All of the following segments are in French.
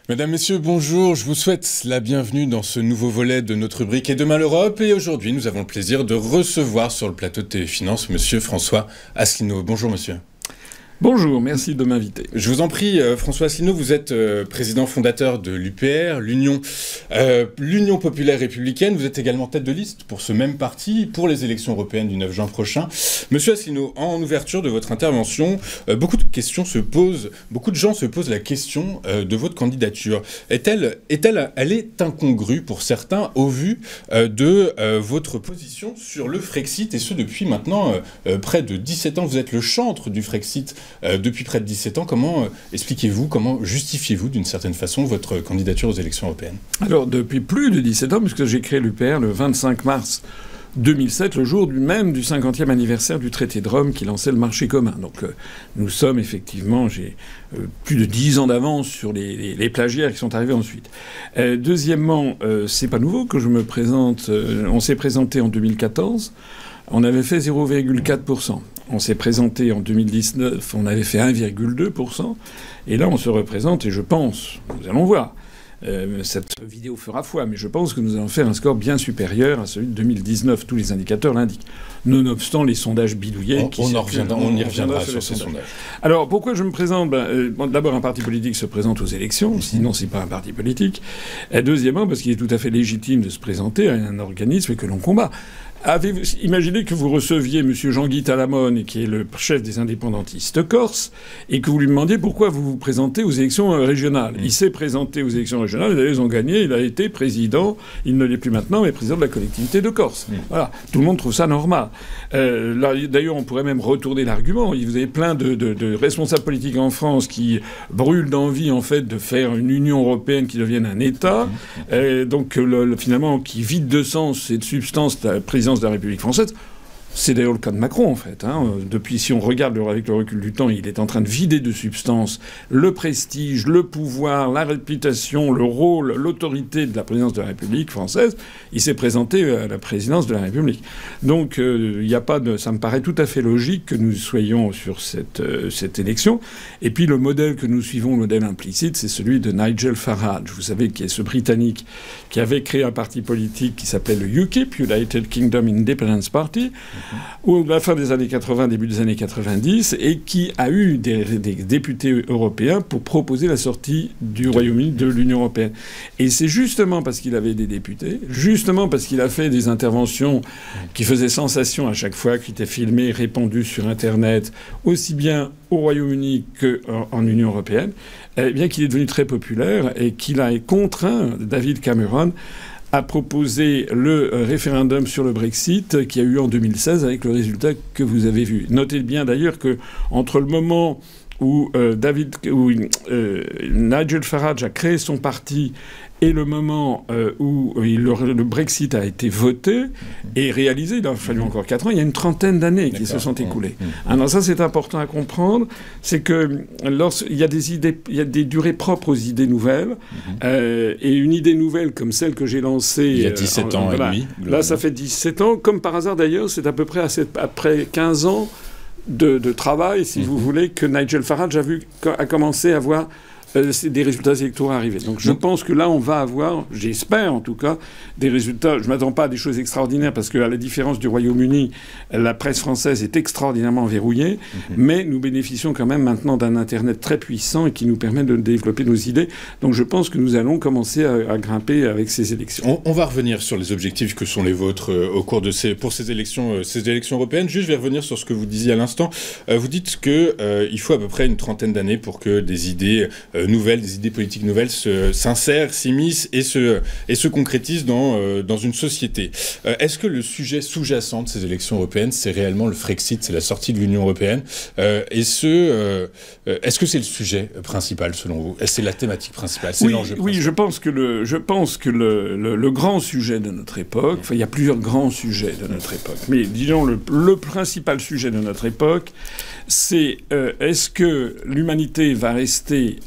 Mesdames, Messieurs, bonjour. Je vous souhaite la bienvenue dans ce nouveau volet de notre rubrique Et demain l'Europe. Et aujourd'hui, nous avons le plaisir de recevoir sur le plateau de TV-Finance Monsieur François Asselineau. Bonjour, monsieur. Bonjour, merci de m'inviter. Je vous en prie, François Asselineau, vous êtes président fondateur de l'UPR, l'Union populaire républicaine. Vous êtes également tête de liste pour ce même parti pour les élections européennes du 9 juin prochain. Monsieur Asselineau, en ouverture de votre intervention, beaucoup de gens se posent la question de votre candidature. Elle est incongrue pour certains au vu de votre position sur le Frexit, et ce depuis maintenant près de 17 ans. Vous êtes le chantre du Frexit depuis près de 17 ans. Comment expliquez-vous, comment justifiez-vous d'une certaine façon votre candidature aux élections européennes? Alors, depuis plus de 17 ans, puisque j'ai créé l'UPR le 25 mars 2007, le jour même du 50e anniversaire du traité de Rome qui lançait le marché commun. Donc nous sommes effectivement, j'ai plus de 10 ans d'avance sur les plagiaires qui sont arrivés ensuite. Deuxièmement, c'est pas nouveau que je me présente. On s'est présenté en 2014, on avait fait 0,4%. On s'est présenté en 2019, on avait fait 1,2%. Et là, on se représente, et je pense, nous allons voir, cette vidéo fera foi, mais je pense que nous allons faire un score bien supérieur à celui de 2019. Tous les indicateurs l'indiquent. Nonobstant les sondages bidouillés. On y reviendra sur ces sondages. Alors, pourquoi je me présente? D'abord, un parti politique se présente aux élections, sinon c'est pas un parti politique. Et deuxièmement, parce qu'il est tout à fait légitime de se présenter à un organisme que l'on combat. Avez-vous imaginé que vous receviez M. Jean-Guy Talamone, qui est le chef des indépendantistes corses, et que vous lui demandiez pourquoi vous vous présentez aux élections régionales? Il s'est présenté aux élections régionales, et ils ont gagné, il a été président, il ne l'est plus maintenant, mais président de la collectivité de Corse. Voilà. Tout le monde trouve ça normal. D'ailleurs, on pourrait même retourner l'argument. Vous avez plein de responsables politiques en France qui brûlent d'envie, en fait, de faire une Union européenne qui devienne un État, donc finalement, qui vide de sens et de substance la présidence de la République française. C'est d'ailleurs le cas de Macron, en fait. Depuis, si on regarde avec le recul du temps, il est en train de vider de substance le prestige, le pouvoir, la réputation, le rôle, l'autorité de la présidence de la République française. Il s'est présenté à la présidence de la République. Donc, ça me paraît tout à fait logique que nous soyons sur cette élection. Et puis, le modèle que nous suivons, le modèle implicite, c'est celui de Nigel Farage. Vous savez, qui est ce Britannique qui avait créé un parti politique qui s'appelait le UKIP, United Kingdom Independence Party, ou à la fin des années 80, début des années 90, et qui a eu des députés européens pour proposer la sortie du Royaume-Uni de l'Union européenne. Et c'est justement parce qu'il avait des députés, justement parce qu'il a fait des interventions qui faisaient sensation à chaque fois, qui étaient filmées, répandues sur Internet, aussi bien au Royaume-Uni qu'en Union européenne, eh bien qu'il est devenu très populaire et qu'il a contraint David Cameron a proposé le référendum sur le Brexit qui a eu en 2016 avec le résultat que vous avez vu. Notez bien d'ailleurs que entre le moment où Nigel Farage a créé son parti et le moment où le Brexit a été voté et réalisé, il a fallu encore 4 ans, il y a une trentaine d'années qui se sont écoulées. Alors ça, c'est important à comprendre, c'est que il y a des durées propres aux idées nouvelles, et une idée nouvelle comme celle que j'ai lancée... Il y a 17 ans et demi. Là, ça fait 17 ans. Comme par hasard, d'ailleurs, c'est à peu près après 15 ans de travail, si vous voulez, que Nigel Farage a commencé à voir des résultats électoraux arrivés. Donc je pense que là, on va avoir, j'espère en tout cas, des résultats. Je ne m'attends pas à des choses extraordinaires parce qu'à la différence du Royaume-Uni, la presse française est extraordinairement verrouillée, mais nous bénéficions quand même maintenant d'un Internet très puissant et qui nous permet de développer nos idées. Donc je pense que nous allons commencer à grimper avec ces élections. On va revenir sur les objectifs que sont les vôtres au cours de pour ces élections européennes. Juste, je vais revenir sur ce que vous disiez à l'instant. Vous dites qu'il faut à peu près une trentaine d'années pour que des idées nouvelles, des idées politiques nouvelles s'insèrent, s'immiscent et se concrétisent dans une société. Est-ce que le sujet sous-jacent de ces élections européennes, c'est réellement le Frexit, c'est la sortie de l'Union européenne? Est-ce que c'est le sujet principal selon vous? Est-ce que c'est la thématique principale? Oui, je pense que le grand sujet de notre époque, il y a plusieurs grands sujets de notre époque, mais disons le principal sujet de notre époque, c'est est-ce que l'humanité va rester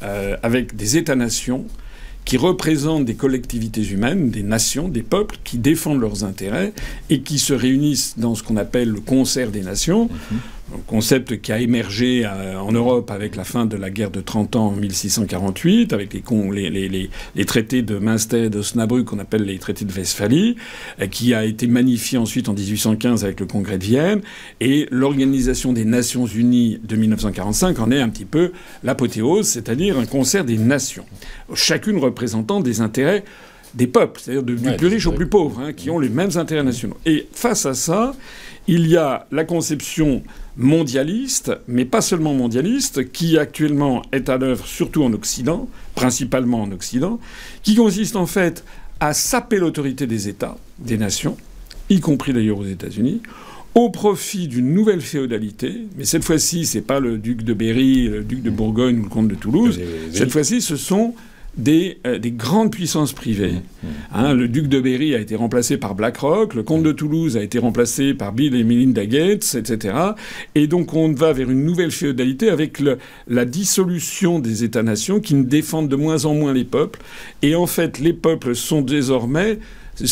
avec des États-nations qui représentent des collectivités humaines, des nations, des peuples qui défendent leurs intérêts et qui se réunissent dans ce qu'on appelle le concert des nations un concept qui a émergé en Europe avec la fin de la guerre de 30 ans en 1648, avec les traités de Münster et d'Osnabrück qu'on appelle les traités de Westphalie, qui a été magnifié ensuite en 1815 avec le Congrès de Vienne, et l'Organisation des Nations Unies de 1945 en est un petit peu l'apothéose, c'est-à-dire un concert des nations, chacune représentant des intérêts des peuples, c'est-à-dire du plus riche au plus pauvre, hein, qui ont les mêmes intérêts nationaux. Et face à ça, il y a la conception mondialiste, mais pas seulement mondialiste, qui actuellement est à l'œuvre surtout en Occident, principalement en Occident, qui consiste en fait à saper l'autorité des États, des nations, y compris d'ailleurs aux États-Unis, au profit d'une nouvelle féodalité. Mais cette fois-ci, c'est pas le duc de Berry, le duc de Bourgogne ou le comte de Toulouse. Cette fois-ci, ce sont des grandes puissances privées. Hein, le duc de Berry a été remplacé par BlackRock, le comte de Toulouse a été remplacé par Bill et Melinda Gates, etc. Et donc on va vers une nouvelle féodalité avec la dissolution des États-nations qui ne défendent de moins en moins les peuples. Et en fait, les peuples sont désormais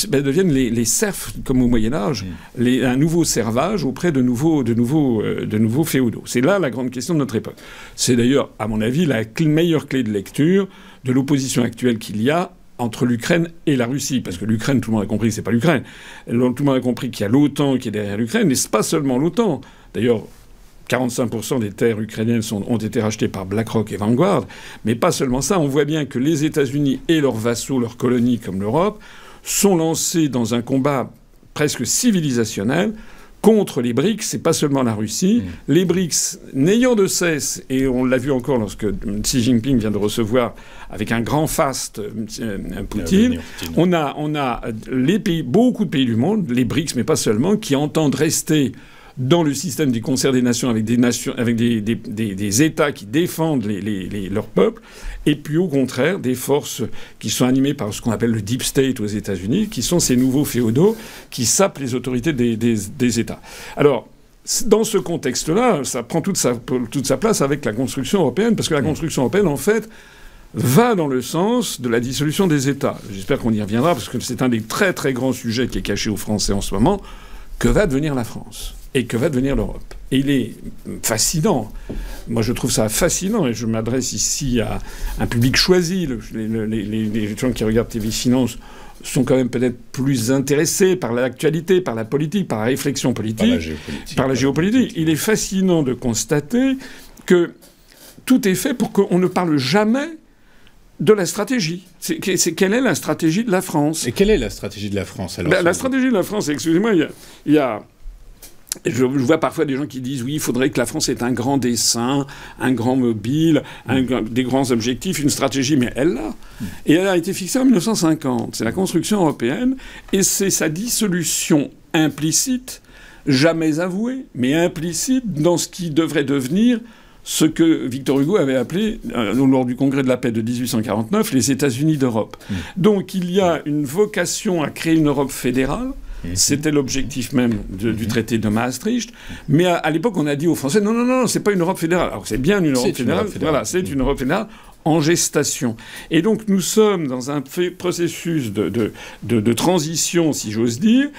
deviennent les serfs, comme au Moyen-Âge, un nouveau servage auprès de nouveaux féodaux. C'est là la grande question de notre époque. C'est d'ailleurs, à mon avis, la meilleure clé de lecture de l'opposition actuelle qu'il y a entre l'Ukraine et la Russie. Parce que l'Ukraine, tout le monde a compris que c'est pas l'Ukraine. Tout le monde a compris qu'il y a l'OTAN qui est derrière l'Ukraine, et c'est pas seulement l'OTAN. D'ailleurs, 45% des terres ukrainiennes ont été rachetées par BlackRock et Vanguard. Mais pas seulement ça. On voit bien que les États-Unis et leurs vassaux, leurs colonies comme l'Europe, sont lancés dans un combat presque civilisationnel contre les BRICS, c'est pas seulement la Russie. Les BRICS, n'ayant de cesse, et on l'a vu encore lorsque Xi Jinping vient de recevoir avec un grand faste Poutine, on a les pays, beaucoup de pays du monde, les BRICS, mais pas seulement, qui entendent rester dans le système du concert des nations avec des États qui défendent leurs peuples, et puis au contraire des forces qui sont animées par ce qu'on appelle le deep state aux États-Unis, qui sont ces nouveaux féodaux qui sapent les autorités des États. Alors, dans ce contexte-là, ça prend toute sa place avec la construction européenne, parce que la construction européenne, en fait, va dans le sens de la dissolution des États. J'espère qu'on y reviendra, parce que c'est un des très très grands sujets qui est caché aux Français en ce moment. Que va devenir la France ? Et que va devenir l'Europe? Et il est fascinant. Moi, je trouve ça fascinant, et je m'adresse ici à un public choisi. Les gens qui regardent TV Finance sont quand même peut-être plus intéressés par l'actualité, par la politique, par la réflexion politique, par la géopolitique. Il est fascinant de constater que tout est fait pour qu'on ne parle jamais de la stratégie. Quelle est la stratégie de la France? Et quelle est la stratégie de la France alors? La stratégie de la France, excusez-moi, il y a je vois parfois des gens qui disent oui, il faudrait que la France ait un grand dessein, un grand mobile, des grands objectifs, une stratégie, mais elle l'a. Et elle a été fixée en 1950. C'est la construction européenne, et c'est sa dissolution implicite, jamais avouée, mais implicite dans ce qui devrait devenir ce que Victor Hugo avait appelé, lors du Congrès de la paix de 1849, les États-Unis d'Europe. Donc il y a une vocation à créer une Europe fédérale. C'était l'objectif même du traité de Maastricht. Mais à l'époque, on a dit aux Français, non, c'est pas une Europe fédérale. Alors c'est bien une Europe fédérale. Voilà, c'est une Europe fédérale en gestation. Et donc nous sommes dans un processus de transition, si j'ose dire,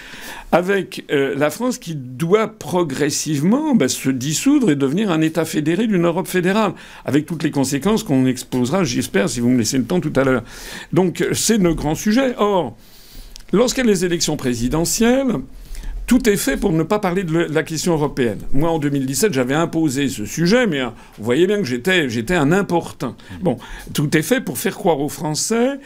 avec la France qui doit progressivement se dissoudre et devenir un État fédéré d'une Europe fédérale, avec toutes les conséquences qu'on exposera, j'espère, si vous me laissez le temps tout à l'heure. Donc c'est le grand sujet. Or, lorsqu'il y a les élections présidentielles, tout est fait pour ne pas parler de la question européenne. Moi, en 2017, j'avais imposé ce sujet, mais vous voyez bien que j'étais un importun. Bon, tout est fait pour faire croire aux Français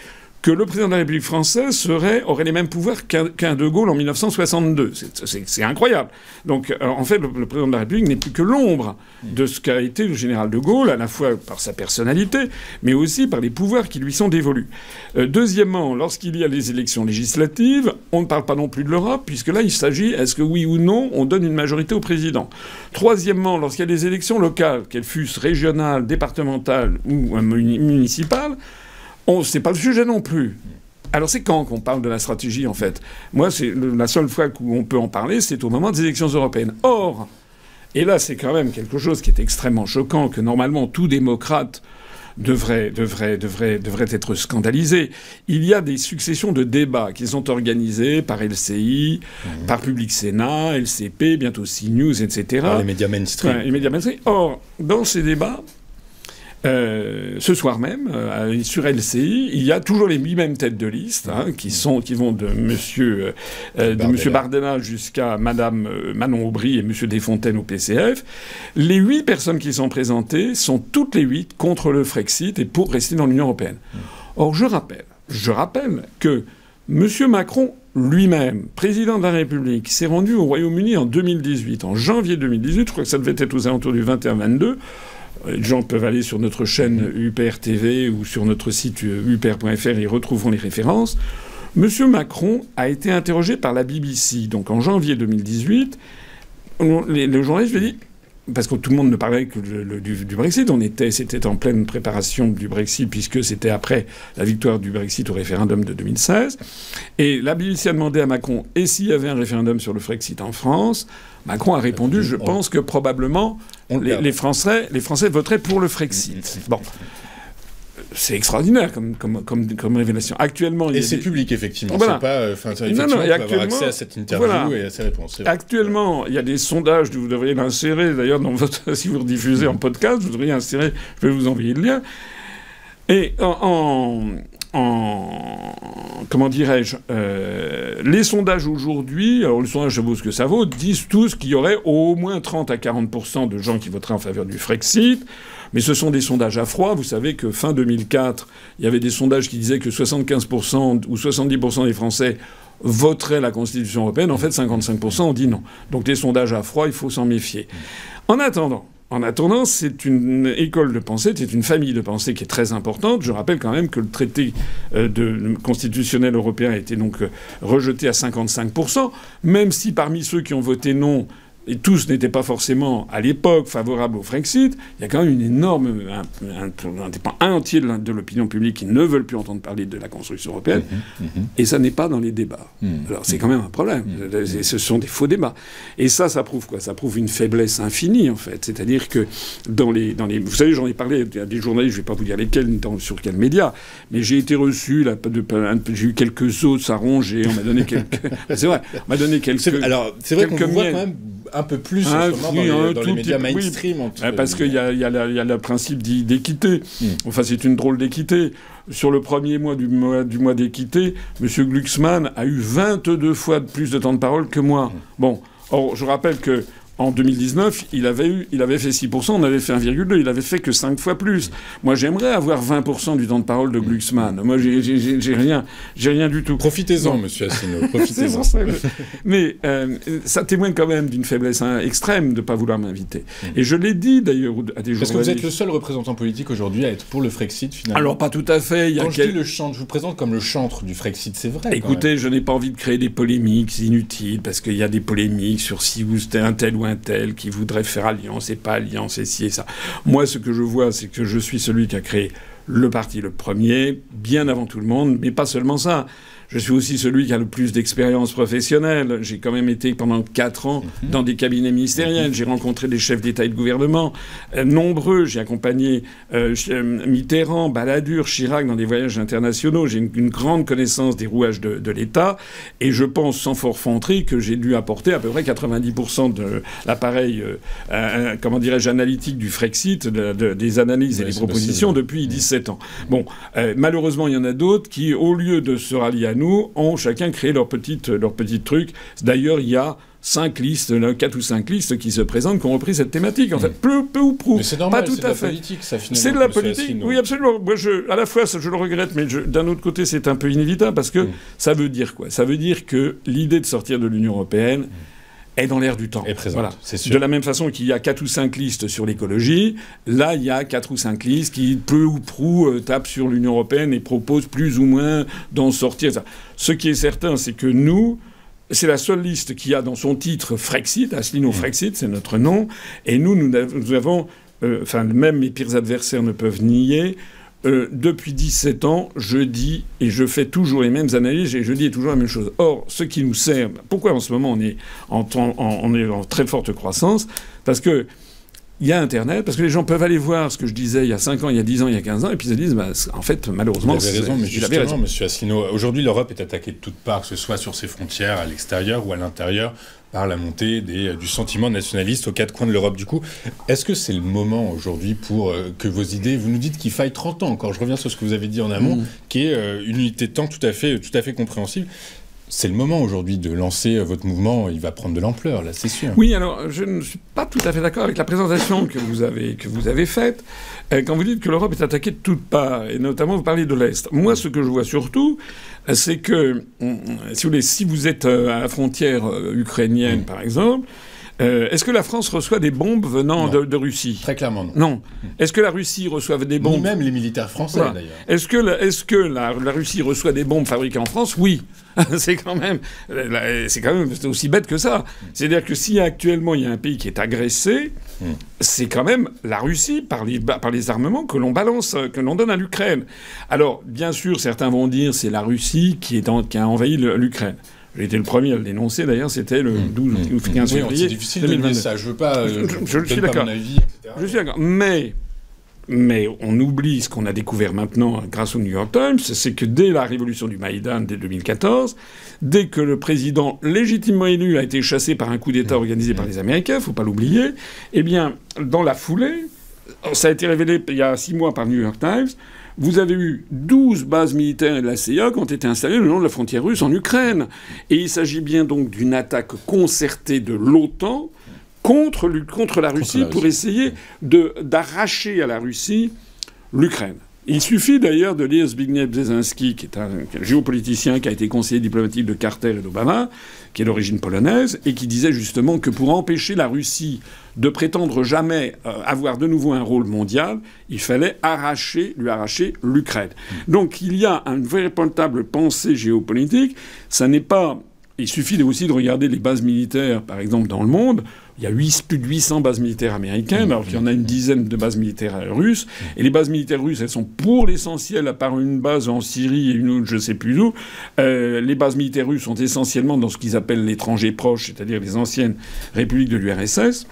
que le président de la République française aurait les mêmes pouvoirs qu'un De Gaulle en 1962. C'est incroyable. Donc, en fait, le président de la République n'est plus que l'ombre de ce qu'a été le général De Gaulle, à la fois par sa personnalité, mais aussi par les pouvoirs qui lui sont dévolus. Deuxièmement, lorsqu'il y a les élections législatives, on ne parle pas non plus de l'Europe, puisque là, il s'agit, est-ce que oui ou non, on donne une majorité au président. Troisièmement, lorsqu'il y a des élections locales, qu'elles fussent régionales, départementales ou municipales, c'est pas le sujet non plus. Alors c'est quand qu'on parle de la stratégie, en fait? Moi, c'est la seule fois où on peut en parler, c'est au moment des élections européennes. Or, et là c'est quand même quelque chose qui est extrêmement choquant, que normalement tout démocrate devrait être scandalisé. Il y a des successions de débats qui sont organisés par LCI, par Public Sénat, LCP, bientôt CNews, etc. Par les médias mainstream. Ouais, les médias mainstream. Or, dans ces débats, ce soir même, sur LCI, il y a toujours les 8 mêmes têtes de liste, qui vont de Monsieur Bardella jusqu'à Madame Manon Aubry et Monsieur Desfontaines au PCF. Les 8 personnes qui sont présentées sont toutes les 8 contre le Frexit et pour rester dans l'Union européenne. Or, je rappelle que Monsieur Macron lui-même, président de la République, s'est rendu au Royaume-Uni en 2018, en janvier 2018, je crois que ça devait être aux alentours du 21-22. Les gens peuvent aller sur notre chaîne UPR TV ou sur notre site upr.fr, ils retrouveront les références. Monsieur Macron a été interrogé par la BBC, donc en janvier 2018. Le journaliste lui a dit, parce que tout le monde ne parlait que du Brexit, c'était en pleine préparation du Brexit, puisque c'était après la victoire du Brexit au référendum de 2016. Et la BBC a demandé à Macron, et s'il y avait un référendum sur le Frexit en France? Macron a répondu, je pense que probablement les Français voteraient pour le Frexit. Bon. C'est extraordinaire comme révélation. Actuellement, c'est public, effectivement. Voilà. C'est pas, effectivement, on peut avoir accès à cette interview et à ces réponses. Actuellement, il y a des sondages, vous devriez l'insérer, d'ailleurs, si vous rediffusez en podcast, vous devriez insérer, je vais vous envoyer le lien. Et comment dirais-je, les sondages aujourd'hui, alors le sondage, ça vaut ce que ça vaut, disent tous qu'il y aurait au moins 30 à 40% de gens qui voteraient en faveur du Frexit. Mais ce sont des sondages à froid. Vous savez que fin 2004, il y avait des sondages qui disaient que 75% ou 70% des Français voteraient la Constitution européenne. En fait, 55% ont dit non. Donc des sondages à froid, il faut s'en méfier. En attendant, c'est une école de pensée, c'est une famille de pensée qui est très importante. Je rappelle quand même que le traité constitutionnel européen a été donc rejeté à 55%, même si parmi ceux qui ont voté non, et tous n'étaient pas forcément, à l'époque, favorables au Frexit, il y a quand même une énorme... un entier de l'opinion publique qui ne veulent plus entendre parler de la construction européenne, et ça n'est pas dans les débats. Alors c'est quand même un problème. Ce sont des faux débats. Et ça prouve quoi? Ça prouve une faiblesse infinie, en fait. C'est-à-dire que dans les... Vous savez, j'en ai parlé à des journalistes, je ne vais pas vous dire lesquels, sur quels médias, mais j'ai été reçu, j'ai eu quelques os à ronger, on m'a donné quelques... C'est vrai, on m'a donné quelques... Alors, c'est vrai qu'on voit quand même un peu plus dans les médias mainstream. Oui. Parce qu'il y a le principe d'équité. Enfin, c'est une drôle d'équité. Sur le premier mois du mois d'équité, M. Glucksmann a eu 22 fois plus de temps de parole que moi. Bon, or, je rappelle que en 2019, il avait fait 6%, on avait fait 1,2%, il avait fait que 5 fois plus. Moi, j'aimerais avoir 20% du temps de parole de Glucksmann. Moi, j'ai rien du tout. Profitez-en, monsieur Asselineau, profitez-en. Mais ça témoigne quand même d'une faiblesse extrême de ne pas vouloir m'inviter. Et je l'ai dit, d'ailleurs, à des journalistes... Parce que vous êtes le seul représentant politique aujourd'hui à être pour le Frexit, finalement. Alors, pas tout à fait. Quand je dis le chantre, je vous présente comme le chantre du Frexit, c'est vrai. Écoutez, je n'ai pas envie de créer des polémiques inutiles, parce qu'il y a des polémiques sur si vous êtes un tel ou un tel qui voudrait faire alliance et pas alliance et ci et ça. Moi, ce que je vois, c'est que je suis celui qui a créé le parti le premier, bien avant tout le monde, mais pas seulement ça. Je suis aussi celui qui a le plus d'expérience professionnelle. J'ai quand même été pendant 4 ans dans des cabinets ministériels. J'ai rencontré des chefs d'État et de gouvernement nombreux. J'ai accompagné Mitterrand, Balladur, Chirac dans des voyages internationaux. J'ai une grande connaissance des rouages de l'État. Et je pense, sans forfanterie, que j'ai dû apporter à peu près 90% de l'appareil, comment dirais-je, analytique du Frexit, des analyses et des propositions depuis 17 ans. Bon, malheureusement, il y en a d'autres qui, au lieu de se rallier à nous, ont chacun créé leur petit truc. D'ailleurs, il y a 4 ou 5 listes qui se présentent, qui ont repris cette thématique. En fait, peu ou prou. Mais c'est normal, pas tout à fait. Politique, ça, finalement. C'est de la politique, oui, absolument. Moi, à la fois, je le regrette, mais d'un autre côté, c'est un peu inévitable, parce que ça veut dire quoi? Ça veut dire que l'idée de sortir de l'Union européenne est dans l'air du temps. Est présente, voilà. C'est sûr. De la même façon qu'il y a 4 ou 5 listes sur l'écologie, là, il y a 4 ou 5 listes qui, peu ou prou, tapent sur l'Union européenne et proposent plus ou moins d'en sortir. Ce qui est certain, c'est que nous, c'est la seule liste qui a dans son titre Frexit, Asselineau Frexit, c'est notre nom, et nous avons, même mes pires adversaires ne peuvent nier, depuis 17 ans, je dis, et je fais toujours les mêmes analyses, et je dis toujours la même chose. Or, ce qui nous sert... Pourquoi en ce moment on est en très forte croissance? Parce que il y a Internet, parce que les gens peuvent aller voir ce que je disais il y a 5 ans, il y a 10 ans, il y a 15 ans, et puis ils se disent, en fait, malheureusement... Vous avez raison, mais justement, M. Asselineau, aujourd'hui, l'Europe est attaquée de toutes parts, que ce soit sur ses frontières, à l'extérieur ou à l'intérieur, par la montée du sentiment nationaliste aux quatre coins de l'Europe. Du coup, est-ce que c'est le moment aujourd'hui pour que vos idées... Vous nous dites qu'il faille 30 ans encore, je reviens sur ce que vous avez dit en amont, qui est une unité de temps tout à fait compréhensible. C'est le moment aujourd'hui de lancer votre mouvement, il va prendre de l'ampleur, là, c'est sûr. Oui, alors je ne suis pas tout à fait d'accord avec la présentation que vous avez faite, quand vous dites que l'Europe est attaquée de toutes parts, et notamment vous parlez de l'Est. Moi, ce que je vois surtout, c'est que, si vous êtes à la frontière ukrainienne, par exemple, est-ce que la France reçoit des bombes venant de Russie? Très clairement non. Non. Est-ce que la Russie reçoit des bombes? Ni même les militaires français, d'ailleurs. Est-ce que la Russie reçoit des bombes fabriquées en France? Oui. C'est quand même aussi bête que ça. C'est-à-dire que si actuellement il y a un pays qui est agressé, c'est quand même la Russie par les armements que l'on balance, que l'on donne à l'Ukraine. Alors, bien sûr, certains vont dire c'est la Russie qui a envahi l'Ukraine. J'ai été le premier à le dénoncer, d'ailleurs, c'était le 12 ou 15 février. C'est difficile de dire ça, je veux pas... je suis d'accord. Je suis d'accord. Mais on oublie ce qu'on a découvert maintenant grâce au New York Times, c'est que dès la révolution du Maïdan, dès 2014, dès que le président légitimement élu a été chassé par un coup d'État organisé par les Américains, faut pas l'oublier, eh bien, dans la foulée, ça a été révélé il y a 6 mois par New York Times, vous avez eu 12 bases militaires de la CIA qui ont été installées le long de la frontière russe en Ukraine. Et il s'agit bien donc d'une attaque concertée de l'OTAN contre la Russie pour essayer d'arracher à la Russie l'Ukraine. Il suffit d'ailleurs de lire Zbigniew Brzezinski, qui est un géopoliticien qui a été conseiller diplomatique de Carter et d'Obama, qui est d'origine polonaise, et qui disait justement que pour empêcher la Russie de prétendre jamais avoir de nouveau un rôle mondial, il fallait lui arracher l'Ukraine. Donc il y a une véritable pensée géopolitique. Ça n'est pas... Il suffit aussi de regarder les bases militaires, par exemple, dans le monde. Il y a plus de 800 bases militaires américaines, alors qu'il y en a une dizaine de bases militaires russes. Et les bases militaires russes, elles sont pour l'essentiel, à part une base en Syrie et une autre, je ne sais plus où. Les bases militaires russes sont essentiellement dans ce qu'ils appellent l'étranger proche, c'est-à-dire les anciennes républiques de l'URSS.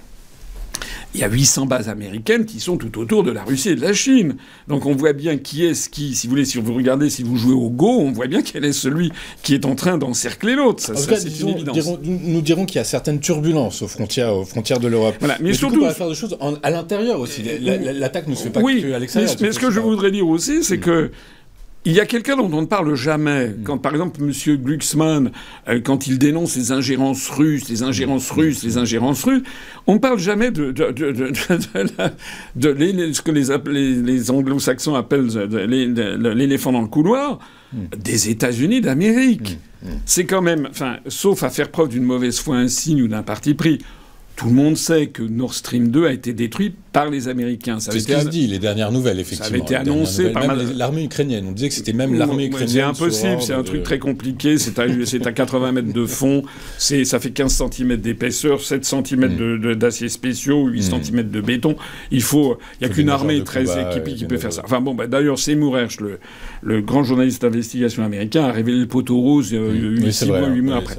Il y a 800 bases américaines qui sont tout autour de la Russie et de la Chine. Donc on voit bien qui est si vous voulez, si vous regardez, si vous jouez au Go, on voit bien quel est celui qui est en train d'encercler l'autre. Ça, c'est une évidence. Nous dirons qu'il y a certaines turbulences aux frontières de l'Europe. Voilà. Mais surtout, du coup, on va faire des choses à l'intérieur aussi. L'attaque ne se fait pas qu'à l'extérieur. Mais ce que je voudrais dire aussi, c'est que il y a quelqu'un dont on ne parle jamais. Quand, par exemple, M. Glucksmann, quand il dénonce les ingérences russes, on ne parle jamais de ce que les anglo-saxons appellent l'éléphant dans le couloir, des États-Unis d'Amérique. C'est quand même, sauf à faire preuve d'une mauvaise foi insigne ou d'un parti pris. Tout le monde sait que Nord Stream 2 a été détruit par les Américains. C'est ce qui se dit, les dernières nouvelles, effectivement. Ça avait été annoncé par l'armée ukrainienne. On disait que c'était même l'armée ukrainienne. C'est impossible, c'est un truc très compliqué. C'est à 80 mètres de fond, ça fait 15 cm d'épaisseur, 7 cm d'acier spéciaux, 8 cm de béton. Il n'y a qu'une armée très équipée qui peut faire ça. D'ailleurs, Seymour Hersh, le grand journaliste d'investigation américain, a révélé le poteau rose 8 mois après.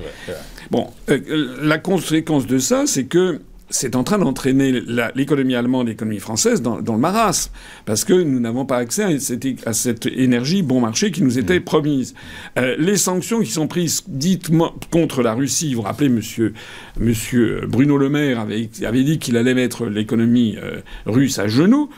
Bon, la conséquence de ça, c'est que c'est en train d'entraîner l'économie allemande et l'économie française dans le marasme, parce que nous n'avons pas accès à cette énergie bon marché qui nous était promise. Les sanctions qui sont prises dites contre la Russie, vous vous rappelez, monsieur Bruno Le Maire avait dit qu'il allait mettre l'économie russe à genoux.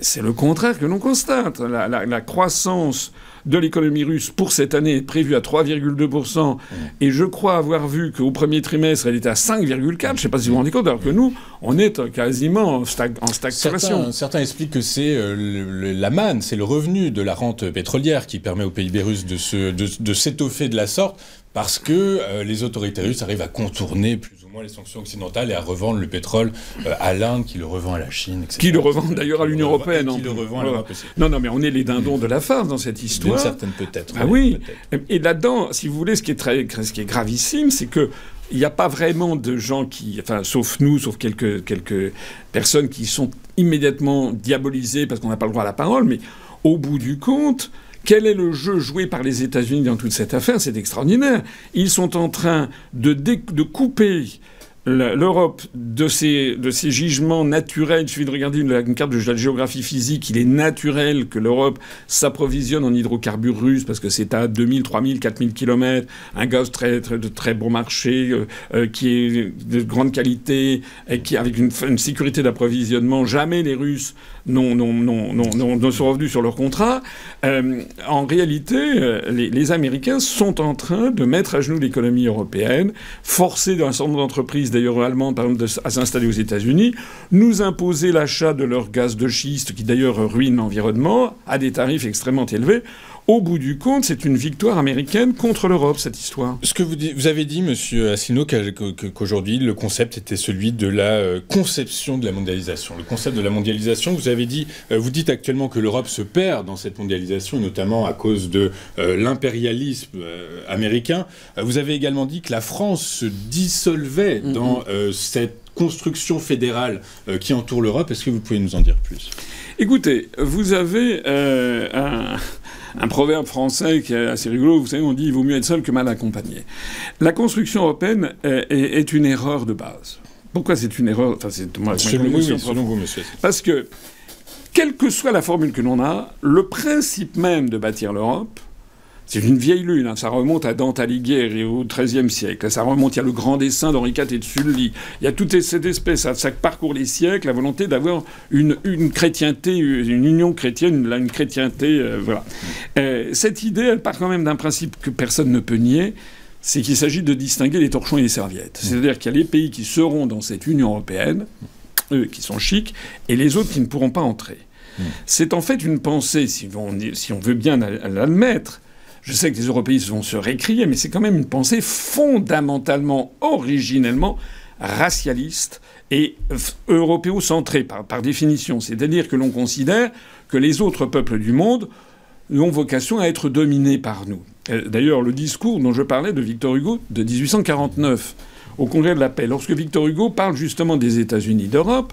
C'est le contraire que l'on constate. La croissance de l'économie russe pour cette année est prévue à 3,2%. Et je crois avoir vu qu'au premier trimestre, elle était à 5,4%. Je ne sais pas si vous vous rendez compte, alors que nous, on est quasiment en stagflation. Certains expliquent que c'est la manne, c'est le revenu de la rente pétrolière qui permet au PIB russe de s'étoffer de la sorte, parce que les autorités russes arrivent à contourner plus ou moins les sanctions occidentales et à revendre le pétrole à l'Inde, qui le revend à la Chine, etc. Qui le revend d'ailleurs à l'Union européenne. Qui le revend à l'Europe aussi. Non, mais on est les dindons de la farce dans cette histoire. D'une certaine peut-être. Ah oui. Et là-dedans, si vous voulez, ce qui est gravissime, c'est que il n'y a pas vraiment de gens sauf nous, sauf quelques personnes qui sont immédiatement diabolisées parce qu'on n'a pas le droit à la parole, mais au bout du compte, quel est le jeu joué par les États-Unis dans toute cette affaire? C'est extraordinaire. Ils sont en train de couper l'Europe, de ses gisements naturels, il suffit de regarder une carte de la géographie physique, il est naturel que l'Europe s'approvisionne en hydrocarbures russes parce que c'est à 2000, 3000, 4000 kilomètres, un gaz de très bon marché, qui est de grande qualité, et qui, avec une sécurité d'approvisionnement, jamais les Russes ne sont revenus sur leur contrat. En réalité, les Américains sont en train de mettre à genoux l'économie européenne, forcer un certain nombre d'entreprises, d'ailleurs allemandes par exemple, à s'installer aux États-Unis, nous imposer l'achat de leur gaz de schiste, qui d'ailleurs ruine l'environnement, à des tarifs extrêmement élevés. Au bout du compte, c'est une victoire américaine contre l'Europe, cette histoire. Ce que vous avez dit, Monsieur Asselineau, qu'aujourd'hui, le concept était celui de la conception de la mondialisation. Le concept de la mondialisation, vous avez dit, vous dites actuellement que l'Europe se perd dans cette mondialisation, notamment à cause de l'impérialisme américain. Vous avez également dit que la France se dissolvait dans cette construction fédérale qui entoure l'Europe. Est-ce que vous pouvez nous en dire plus ? Écoutez, vous avez un proverbe français qui est assez rigolo. Vous savez, on dit « il vaut mieux être seul que mal accompagné ». La construction européenne est une erreur de base. Pourquoi c'est une erreur ? Enfin, c'est moi, selon vous, monsieur. Parce que, quelle que soit la formule que l'on a, le principe même de bâtir l'Europe, c'est une vieille lune, hein. Ça remonte à Dante Alighieri au XIIIe siècle. Ça remonte, il y a le grand dessin d'Henri IV et de Sully. Il y a toute cette espèce, ça parcourt les siècles, la volonté d'avoir une chrétienté, une union chrétienne, une chrétienté, voilà. Cette idée, elle part quand même d'un principe que personne ne peut nier, c'est qu'il s'agit de distinguer les torchons et les serviettes. C'est-à-dire qu'il y a les pays qui seront dans cette Union européenne, eux qui sont chics, et les autres qui ne pourront pas entrer. C'est en fait une pensée, si on veut bien l'admettre. Je sais que les européistes vont se récrier, mais c'est quand même une pensée fondamentalement, originellement racialiste et européocentrée par définition. C'est-à-dire que l'on considère que les autres peuples du monde ont vocation à être dominés par nous. D'ailleurs, le discours dont je parlais de Victor Hugo de 1849 au Congrès de la Paix, lorsque Victor Hugo parle justement des États-Unis d'Europe,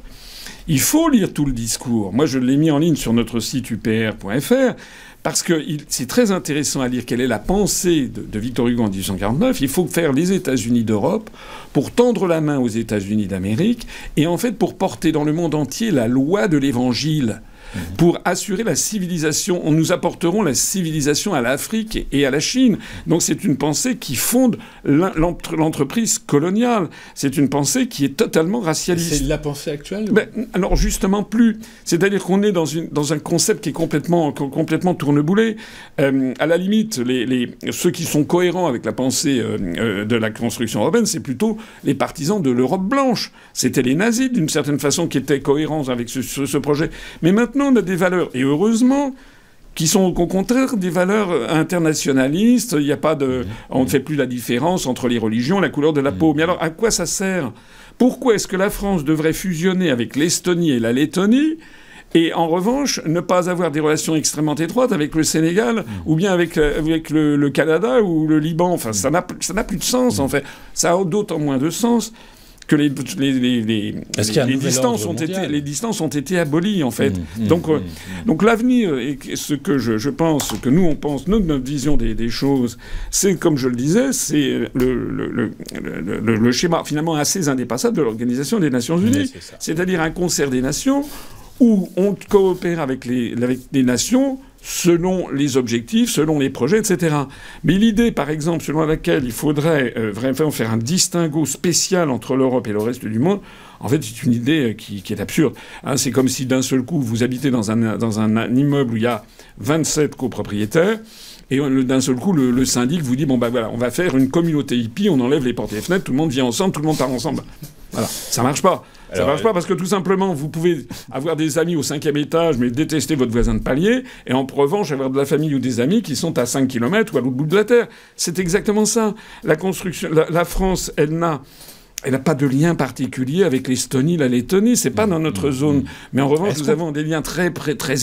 il faut lire tout le discours. Moi, je l'ai mis en ligne sur notre site upr.fr. Parce que c'est très intéressant à lire quelle est la pensée de Victor Hugo en 1849. Il faut faire les États-Unis d'Europe pour tendre la main aux États-Unis d'Amérique et en fait pour porter dans le monde entier la loi de l'Évangile. Pour assurer la civilisation. Nous apporterons la civilisation à l'Afrique et à la Chine. Donc c'est une pensée qui fonde l'entreprise coloniale. C'est une pensée qui est totalement racialiste. C'est la pensée actuelle ? Alors justement plus. C'est-à-dire qu'on est dans un concept qui est complètement tourneboulé. À la limite, ceux qui sont cohérents avec la pensée de la construction européenne, c'est plutôt les partisans de l'Europe blanche. C'était les nazis, d'une certaine façon, qui étaient cohérents avec ce projet. Mais maintenant, on a des valeurs, et heureusement, qui sont au contraire des valeurs internationalistes. Il n'y a pas on ne fait plus la différence entre les religions, la couleur de la peau. Mais alors, à quoi ça sert ? Pourquoi est-ce que la France devrait fusionner avec l'Estonie et la Lettonie et en revanche, ne pas avoir des relations extrêmement étroites avec le Sénégal ou bien avec le Canada ou le Liban ? Enfin, ça n'a plus de sens, en fait. Ça a d'autant moins de sens que les distances ont été abolies, en fait. Donc l'avenir, et ce que je pense, que nous, on pense, notre vision des choses, c'est, comme je le disais, c'est le schéma finalement assez indépassable de l'Organisation des Nations Unies. C'est-à-dire un concert des nations où on coopère avec les nations selon les objectifs, selon les projets, etc. Mais l'idée, par exemple, selon laquelle il faudrait vraiment faire un distinguo spécial entre l'Europe et le reste du monde, en fait, c'est une idée qui est absurde. Hein, c'est comme si d'un seul coup, vous habitez dans un immeuble où il y a 27 copropriétaires, et d'un seul coup, le syndic vous dit, bon, voilà, on va faire une communauté hippie, on enlève les portes et les fenêtres, tout le monde vit ensemble, tout le monde part ensemble. Voilà, ça marche pas. Ça marche pas parce que tout simplement, vous pouvez avoir des amis au 5e étage, mais détester votre voisin de palier, et en revanche, avoir de la famille ou des amis qui sont à 5 km ou à l'autre bout de la Terre. C'est exactement ça. La France, elle n'a pas de lien particulier avec l'Estonie, la Lettonie. C'est pas dans notre zone. Mais en revanche, nous avons des liens très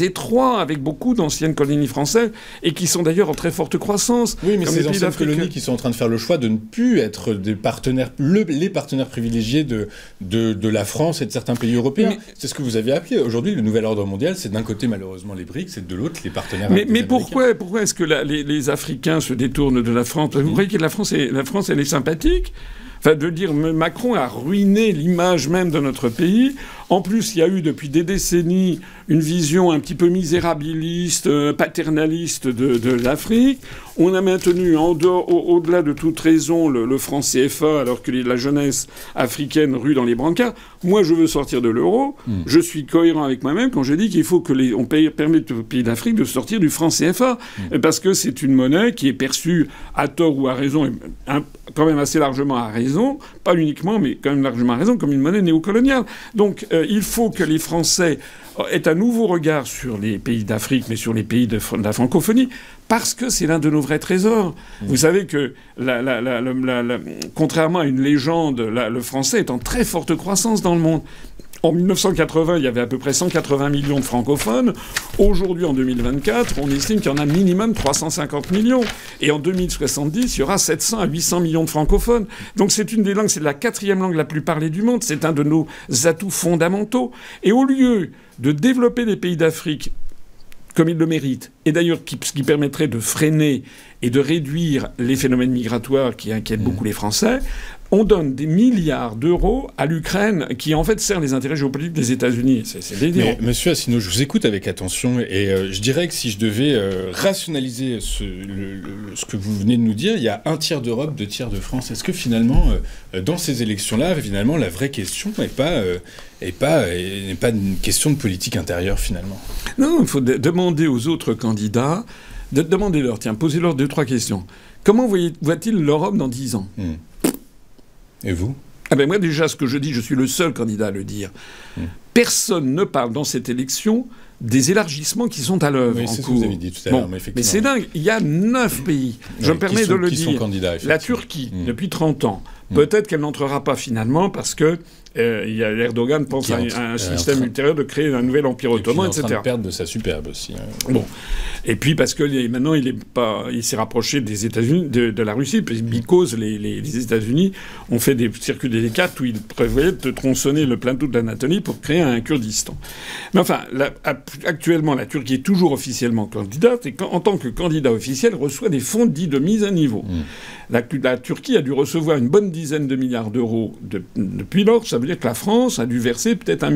étroits avec beaucoup d'anciennes colonies françaises et qui sont d'ailleurs en très forte croissance. Oui, mais ces anciennes colonies qui sont en train de faire le choix de ne plus être des partenaires, les partenaires privilégiés de la France et de certains pays européens. C'est ce que vous avez appelé. Aujourd'hui, le nouvel ordre mondial, c'est d'un côté, malheureusement, les BRICS, et de l'autre, les partenaires mais pourquoi est-ce que les Africains se détournent de la France ? Vous croyez que la France, elle est sympathique ? Enfin, de dire Macron a ruiné l'image même de notre pays. En plus, il y a eu depuis des décennies une vision un petit peu misérabiliste, paternaliste de l'Afrique. On a maintenu au-delà de toute raison le franc CFA alors que la jeunesse africaine rue dans les brancards. Moi, je veux sortir de l'euro. Je suis cohérent avec moi-même quand je dis qu'il faut que on permette aux pays d'Afrique de sortir du franc CFA. Parce que c'est une monnaie qui est perçue à tort ou à raison, quand même assez largement à raison, pas uniquement, mais quand même largement à raison, comme une monnaie néocoloniale. Donc, il faut que les Français aient un nouveau regard sur les pays d'Afrique, mais sur les pays de la francophonie, parce que c'est l'un de nos vrais trésors. Vous savez que, contrairement à une légende, le français est en très forte croissance dans le monde. En 1980, il y avait à peu près 180 millions de francophones. Aujourd'hui, en 2024, on estime qu'il y en a minimum 350 millions. Et en 2070, il y aura 700 à 800 millions de francophones. Donc c'est une des langues, c'est la 4e langue la plus parlée du monde. C'est un de nos atouts fondamentaux. Et au lieu de développer les pays d'Afrique comme ils le méritent, et d'ailleurs ce qui permettrait de freiner et de réduire les phénomènes migratoires qui inquiètent beaucoup les Français, on donne des milliards d'euros à l'Ukraine qui, en fait, sert les intérêts géopolitiques des États-Unis. C'est délirant. Mais, monsieur Asselineau, je vous écoute avec attention et je dirais que si je devais rationaliser ce que vous venez de nous dire, il y a 1 tiers d'Europe, 2 tiers de France. Est-ce que finalement, dans ces élections-là, finalement, la vraie question n'est pas une question de politique intérieure, finalement? Non, il faut demander aux autres candidats, demandez-leur, tiens, posez-leur 2-3 questions. Comment voit-il l'Europe dans 10 ans? Et vous? Ah ben moi déjà, ce que je dis, je suis le seul candidat à le dire. Personne ne parle dans cette élection des élargissements qui sont à l'œuvre en c'est cours. Ce que vous avez dit tout à l'heure, mais c'est dingue. Il y a 9 pays. Je me permets de le dire. La Turquie, depuis 30 ans. Peut-être qu'elle n'entrera pas finalement parce que Erdogan pense à un système ultérieur de créer un nouvel empire ottoman, etc. Il est en train de perdre de sa superbe aussi. Bon. Et puis parce que maintenant il s'est rapproché des États-Unis, de la Russie, because les États-Unis ont fait des circuits délicats où ils prévoyaient de tronçonner le plateau de l'Anatolie pour créer un Kurdistan. Mais enfin, actuellement, la Turquie est toujours officiellement candidate et en tant que candidat officiel reçoit des fonds dits de mise à niveau. La Turquie a dû recevoir une bonne dizaine de milliards d'euros depuis lors. Ça veut dire que la France a dû verser peut-être 1,5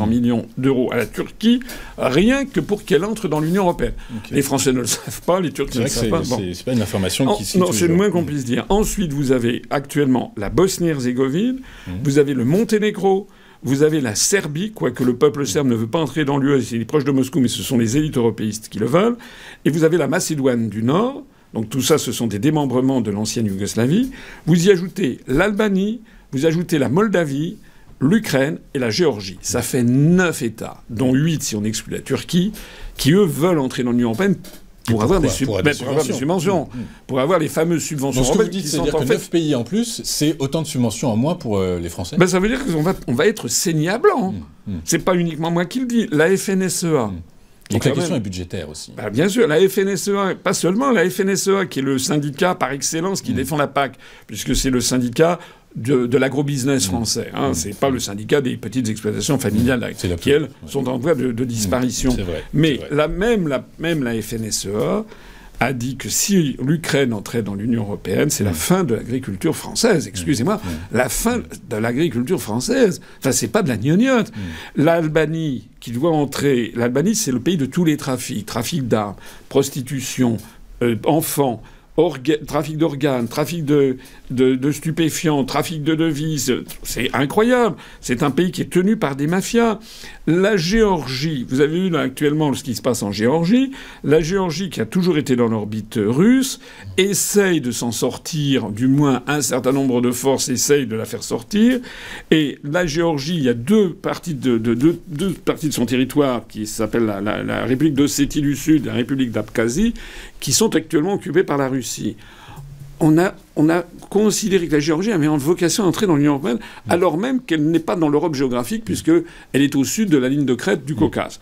milliard d'euros à la Turquie, rien que pour qu'elle entre dans l'Union européenne. Les Français ne le savent pas, les Turcs ne le savent pas. C'est pas une information qui se Non, c'est le moins qu'on puisse dire. Ensuite, vous avez actuellement la Bosnie-Herzégovine, vous avez le Monténégro, vous avez la Serbie, quoique le peuple serbe ne veut pas entrer dans l'UE, il est proche de Moscou, mais ce sont les élites européistes qui le veulent. Et vous avez la Macédoine du Nord. Donc tout ça, ce sont des démembrements de l'ancienne Yougoslavie. Vous y ajoutez l'Albanie, vous ajoutez la Moldavie, l'Ukraine et la Géorgie. Ça fait 9 États, dont 8 si on exclut la Turquie, qui, eux, veulent entrer dans l'Union européenne pour avoir des subventions, pour avoir les fameuses subventions européennes. Ce que vous dites, c'est-à-dire que 9 pays en plus, c'est autant de subventions en moins pour les Français? Ça veut dire qu'on va être saignés à blanc. C'est pas uniquement moi qui le dis. La FNSEA... Donc la question est budgétaire aussi. Bien sûr, la FNSEA, pas seulement, la FNSEA qui est le syndicat par excellence qui défend la PAC, puisque c'est le syndicat de l'agro-business français. C'est pas le syndicat des petites exploitations familiales qui, elles, sont en voie de disparition. C'est vrai, mais même la FNSEA a dit que si l'Ukraine entrait dans l'Union européenne, c'est la fin de l'agriculture française. Excusez-moi, la fin de l'agriculture française. Enfin, c'est pas de la gnognotte. L'Albanie, qui doit entrer... L'Albanie, c'est le pays de tous les trafics. Trafic d'armes, prostitution, enfants... trafic d'organes, trafic de stupéfiants, trafic de devises, c'est incroyable. C'est un pays qui est tenu par des mafias. La Géorgie, vous avez vu là actuellement ce qui se passe en Géorgie. La Géorgie, qui a toujours été dans l'orbite russe, essaye de s'en sortir, du moins un certain nombre de forces essayent de la faire sortir. Et la Géorgie, il y a deux parties de son territoire qui s'appellent la République d'Ossétie du Sud et la République d'Abkhazie, qui sont actuellement occupées par la Russie. On a considéré que la Géorgie avait une vocation à entrer dans l'Union européenne, alors même qu'elle n'est pas dans l'Europe géographique, puisqu'elle est au sud de la ligne de crête du Caucase.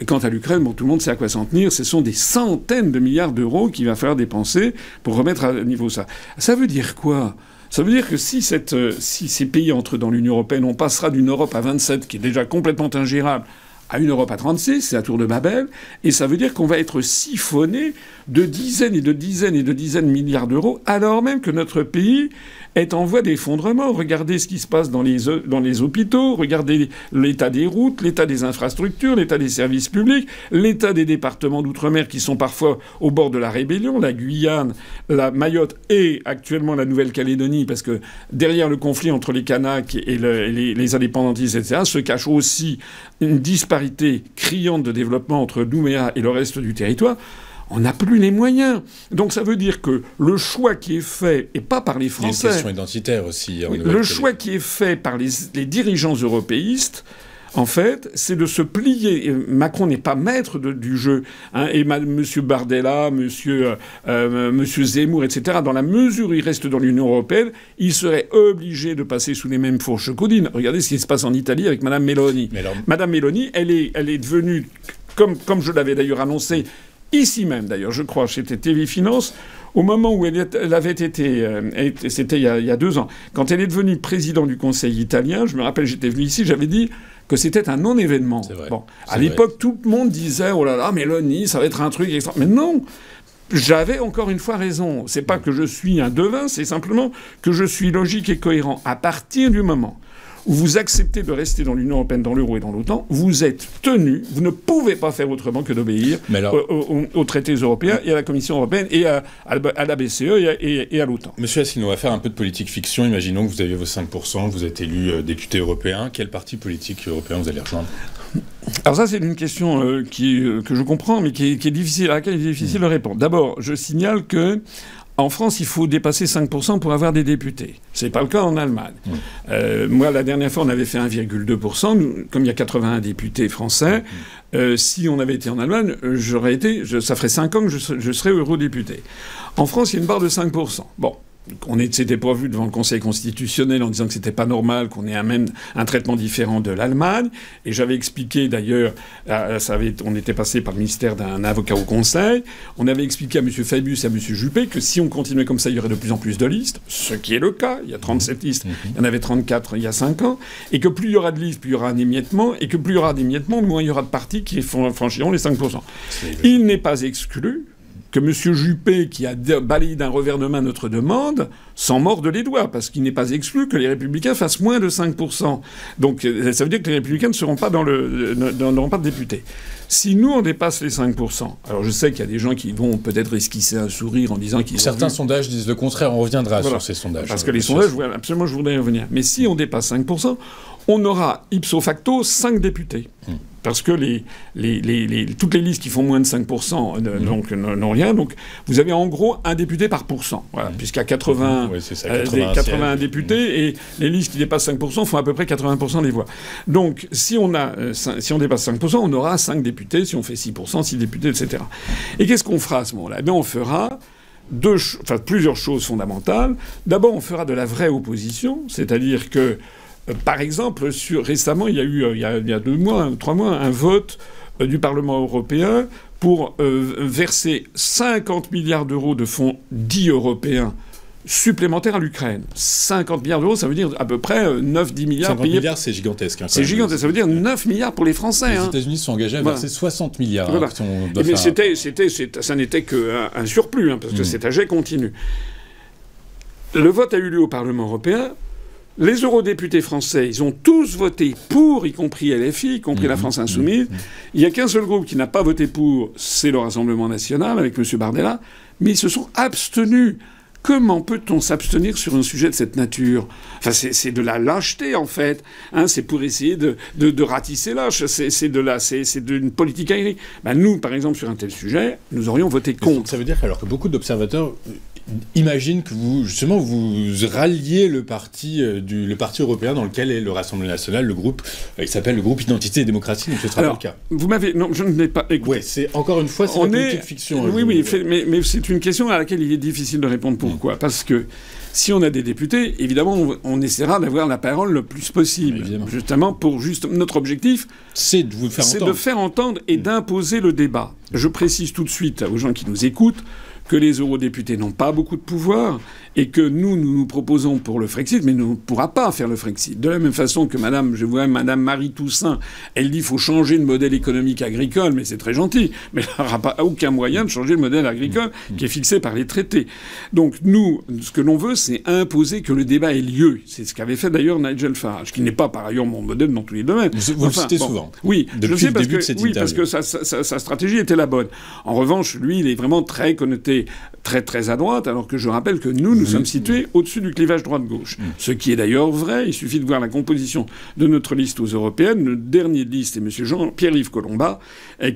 Et quant à l'Ukraine, tout le monde sait à quoi s'en tenir. Ce sont des centaines de milliards d'euros qu'il va falloir dépenser pour remettre à niveau ça. Ça veut dire quoi ? Ça veut dire que si ces pays entrent dans l'Union européenne, on passera d'une Europe à 27, qui est déjà complètement ingérable, à une Europe à 36, c'est la tour de Babel, et ça veut dire qu'on va être siphonné de dizaines et de dizaines et de dizaines de milliards d'euros, alors même que notre pays est en voie d'effondrement. Regardez ce qui se passe dans les hôpitaux, regardez l'état des routes, l'état des infrastructures, l'état des services publics, l'état des départements d'outre-mer qui sont parfois au bord de la rébellion, la Guyane, la Mayotte et actuellement la Nouvelle-Calédonie, parce que derrière le conflit entre les Kanaks et les indépendantistes, etc., se cache aussi une disparité criante de développement entre Nouméa et le reste du territoire. On n'a plus les moyens. Donc ça veut dire que le choix qui est fait, et pas par les Français... Il y a une question identitaire aussi. Oui, le choix qui est fait par les dirigeants européistes, en fait, c'est de se plier. Macron n'est pas maître du jeu. Hein, et M. Bardella, M. Zemmour, etc., dans la mesure où il reste dans l'Union européenne, il serait obligé de passer sous les mêmes fourches codines. Regardez ce qui se passe en Italie avec Mme Meloni. Mme Meloni, elle est devenue, comme je l'avais d'ailleurs annoncé, ici même, d'ailleurs, je crois, chez TV Finance, au moment où elle avait été... c'était il y a 2 ans. Quand elle est devenue présidente du Conseil italien, je me rappelle, j'étais venu ici, j'avais dit que c'était un non-événement. Bon, à l'époque, tout le monde disait « Oh là là, Mélanie, ça va être un truc extra... » Mais non, j'avais encore une fois raison. C'est pas que je suis un devin, c'est simplement que je suis logique et cohérent. À partir du moment où vous acceptez de rester dans l'Union européenne, dans l'euro et dans l'OTAN, vous êtes tenu, vous ne pouvez pas faire autrement que d'obéir aux traités européens et à la Commission européenne et à la BCE et à l'OTAN. Monsieur Asselineau, on va faire un peu de politique fiction. Imaginons que vous avez vos 5%, vous êtes élu député européen. Quel parti politique européen vous allez rejoindre ? Alors ça, c'est une question que je comprends, mais qui est difficile, à laquelle il est difficile de répondre. D'abord, je signale que en France, il faut dépasser 5% pour avoir des députés. C'est pas le cas en Allemagne. Moi, la dernière fois, on avait fait 1,2%. Comme il y a 81 députés français, si on avait été en Allemagne, ça ferait 5 ans que je serais eurodéputé. En France, il y a une barre de 5%. Bon. On s'était pas vu devant le Conseil constitutionnel en disant que c'était pas normal qu'on ait un traitement différent de l'Allemagne. Et j'avais expliqué d'ailleurs, on était passé par le ministère d'un avocat au Conseil. On avait expliqué à M. Fabius et à M. Juppé que si on continuait comme ça, il y aurait de plus en plus de listes, ce qui est le cas. Il y a 37 listes, il y en avait 34 il y a 5 ans. Et que plus il y aura de listes, plus il y aura un émiettement. Et que plus il y aura d'émiettement, moins il y aura de partis qui franchiront les 5%. Il n'est pas exclu que M. Juppé, qui a balayé d'un revers de main notre demande, s'en morde les doigts, parce qu'il n'est pas exclu que les Républicains fassent moins de 5%. Donc ça veut dire que les Républicains ne seront pas n'auront pas de députés. Si nous, on dépasse les 5%, alors je sais qu'il y a des gens qui vont peut-être esquisser un sourire en disant qu'ils... Certains sondages disent le contraire, on reviendra sur ces sondages. Parce que les sondages, absolument, je voudrais y revenir. Mais si on dépasse 5%, on aura ipso facto 5 députés. Parce que toutes les listes qui font moins de 5% n'ont rien. Donc vous avez en gros un député par pourcent. Voilà, puisqu'il y a 80 députés et les listes qui dépassent 5% font à peu près 80% des voix. Donc si on dépasse 5%, on aura 5 députés. Si on fait 6%, 6 députés, etc. Et qu'est-ce qu'on fera à ce moment-là ? Eh bien, on fera plusieurs choses fondamentales. D'abord, on fera de la vraie opposition, c'est-à-dire que par exemple, récemment, il y a eu, il y a 2 mois, 3 mois, un vote du Parlement européen pour verser 50 milliards d'euros de fonds dits européens supplémentaires à l'Ukraine. 50 milliards d'euros, ça veut dire à peu près 9-10 milliards. 50 milliards, c'est gigantesque. Hein, c'est gigantesque, ça veut dire 9 milliards pour les Français. Les États-Unis se sont engagés à verser 60 milliards. Voilà. Mais ça n'était qu'un surplus, hein, parce que cet jet continu. Le vote a eu lieu au Parlement européen. Les eurodéputés français, ils ont tous voté pour, y compris LFI, y compris la France Insoumise. Il n'y a qu'un seul groupe qui n'a pas voté pour, c'est le Rassemblement National, avec M. Bardella, mais ils se sont abstenus. Comment peut-on s'abstenir sur un sujet de cette nature ? Enfin, c'est de la lâcheté, en fait. Hein, c'est pour essayer de ratisser l'âche. C'est d'une politique aérienne. Ben, nous, par exemple, sur un tel sujet, nous aurions voté contre. Ça veut dire alors que beaucoup d'observateurs imaginent que vous ralliez le parti européen dans lequel est le Rassemblement National, le groupe qui s'appelle le groupe Identité et Démocratie, donc ce sera pas le cas. Vous m'avez... Non, je ne l'ai pas écouté. Ouais, encore une fois, c'est la politique fiction. Oui, mais c'est une question à laquelle il est difficile de répondre. Pourquoi ? Parce que si on a des députés, évidemment, on essaiera d'avoir la parole le plus possible. Évidemment. Justement, notre objectif, c'est de vous faire entendre. C'est de faire entendre et d'imposer le débat. Je précise tout de suite aux gens qui nous écoutent que les eurodéputés n'ont pas beaucoup de pouvoir et que nous proposons pour le Frexit, mais nous ne pourra pas faire le Frexit. De la même façon que je vois Madame Marie Toussaint, elle dit qu'il faut changer le modèle économique agricole, mais c'est très gentil, mais elle n'aura pas aucun moyen de changer le modèle agricole qui est fixé par les traités. Donc nous, ce que l'on veut, c'est imposer que le débat ait lieu. C'est ce qu'avait fait d'ailleurs Nigel Farage, qui n'est pas par ailleurs mon modèle dans tous les domaines. Vous le citez souvent. Oui, depuis je sais le début de cette interview. parce que sa stratégie était la bonne. En revanche, lui, il est vraiment très connoté, très très à droite, alors que je rappelle que nous sommes situés au-dessus du clivage droite-gauche. Ce qui est d'ailleurs vrai. Il suffit de voir la composition de notre liste aux européennes. Le dernier de liste est M. Jean-Pierre-Yves Collombat,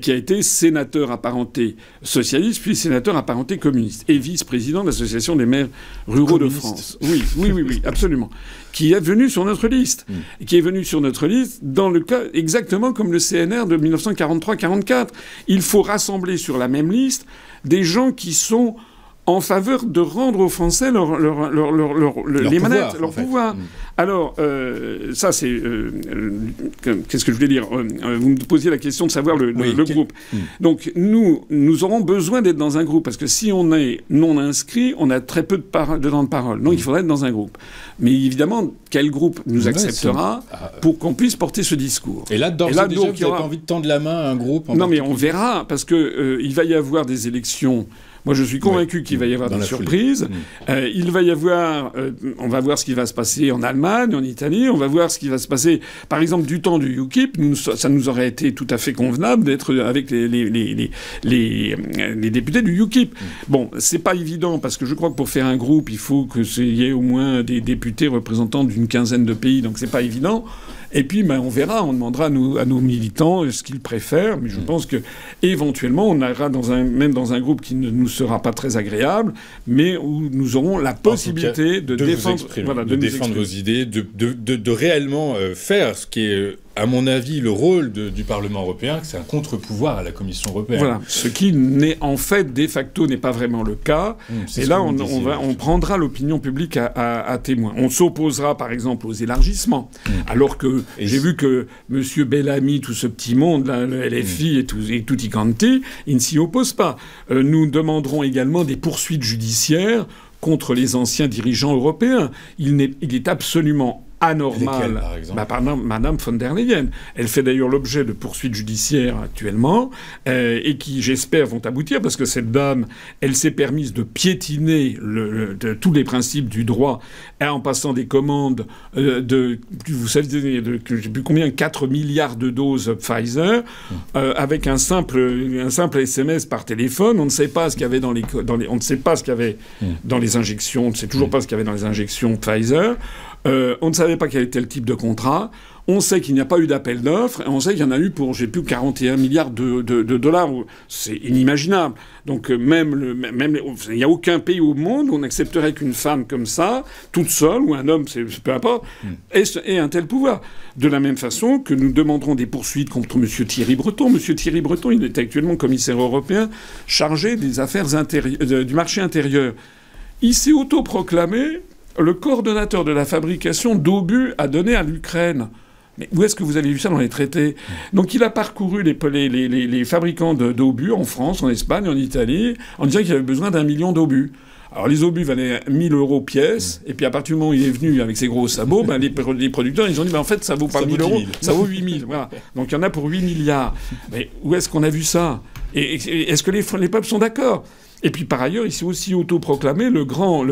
qui a été sénateur apparenté socialiste, puis sénateur apparenté communiste, et vice-président de l'Association des maires ruraux de France. Oui, absolument. Qui est venu sur notre liste. Qui est venu sur notre liste dans le cas exactement comme le CNR de 1943-44. Il faut rassembler sur la même liste des gens qui sont en faveur de rendre aux Français les manettes, leur pouvoir. Alors, ça, c'est... qu'est-ce que je voulais dire vous me posiez la question de savoir le groupe. Donc, nous aurons besoin d'être dans un groupe, parce que si on est non inscrit, on a très peu de temps de parole. Donc, il faudrait être dans un groupe. Mais évidemment, quel groupe nous acceptera pour qu'on puisse porter ce discours? Et là, déjà, vous n'avez pas envie de tendre la main à un groupe? Non, mais on verra, parce que il va y avoir des élections. Moi, je suis convaincu qu'il va y avoir des surprises. Il va y avoir... on va voir ce qui va se passer en Allemagne, en Italie. On va voir ce qui va se passer, par exemple, du temps du UKIP. Ça nous aurait été tout à fait convenable d'être avec les députés du UKIP. Bon, c'est pas évident, parce que je crois que pour faire un groupe, il faut qu'il y ait au moins des députés représentant d'une quinzaine de pays. Donc, c'est pas évident. Et puis, on verra, on demandera à nos militants ce qu'ils préfèrent. Mais je pense que éventuellement, on ira même dans un groupe qui ne nous sera pas très agréable, mais où nous aurons la possibilité de défendre vos idées, de réellement faire ce qui est, à mon avis, le rôle du Parlement européen, que c'est un contre-pouvoir à la Commission européenne. Voilà, ce qui n'est en fait, de facto, n'est pas vraiment le cas. Et là, on prendra l'opinion publique à témoin. On s'opposera, par exemple, aux élargissements, alors que j'ai vu que M. Bellamy, tout ce petit monde, là, le LFI et tutti quanti, il ne s'y oppose pas. Nous demanderons également des poursuites judiciaires contre les anciens dirigeants européens. Il est absolument anormal. Lesquels, par exemple? Par exemple, Madame von der Leyen. Elle fait d'ailleurs l'objet de poursuites judiciaires actuellement, et qui, j'espère, vont aboutir, parce que cette dame, elle s'est permise de piétiner tous les principes du droit en passant des commandes vous savez, je sais plus combien, 4 milliards de doses Pfizer, avec un simple SMS par téléphone. On ne sait pas ce qu'il y avait on ne sait pas ce qu'il y avait dans les injections. On ne sait toujours pas ce qu'il y avait dans les injections Pfizer. On ne savait pas quel était le type de contrat. On sait qu'il n'y a pas eu d'appel d'offres. Et on sait qu'il y en a eu pour, 41 milliards de dollars. C'est inimaginable. Donc même il n'y a aucun pays au monde où on accepterait qu'une femme comme ça, toute seule, ou un homme, peu importe, ait un tel pouvoir. De la même façon que nous demanderons des poursuites contre M. Thierry Breton. M. Thierry Breton, il est actuellement commissaire européen chargé des affaires du marché intérieur. Il s'est autoproclamé le coordonnateur de la fabrication d'obus à donner à l'Ukraine. Mais où est-ce que vous avez vu ça dans les traités? Donc il a parcouru les fabricants d'obus en France, en Espagne, en Italie, en disant qu'il avait besoin d'1 million d'obus. Alors les obus valaient 1 000 € pièce, et puis à partir du moment où il est venu avec ses gros sabots, les producteurs, ils ont dit en fait ça vaut pas 1 000 €, ça vaut 8 000. Voilà. Donc il y en a pour 8 milliards. Mais où est-ce qu'on a vu ça? Et est-ce que les peuples sont d'accord? Et puis par ailleurs, il s'est aussi autoproclamé le grand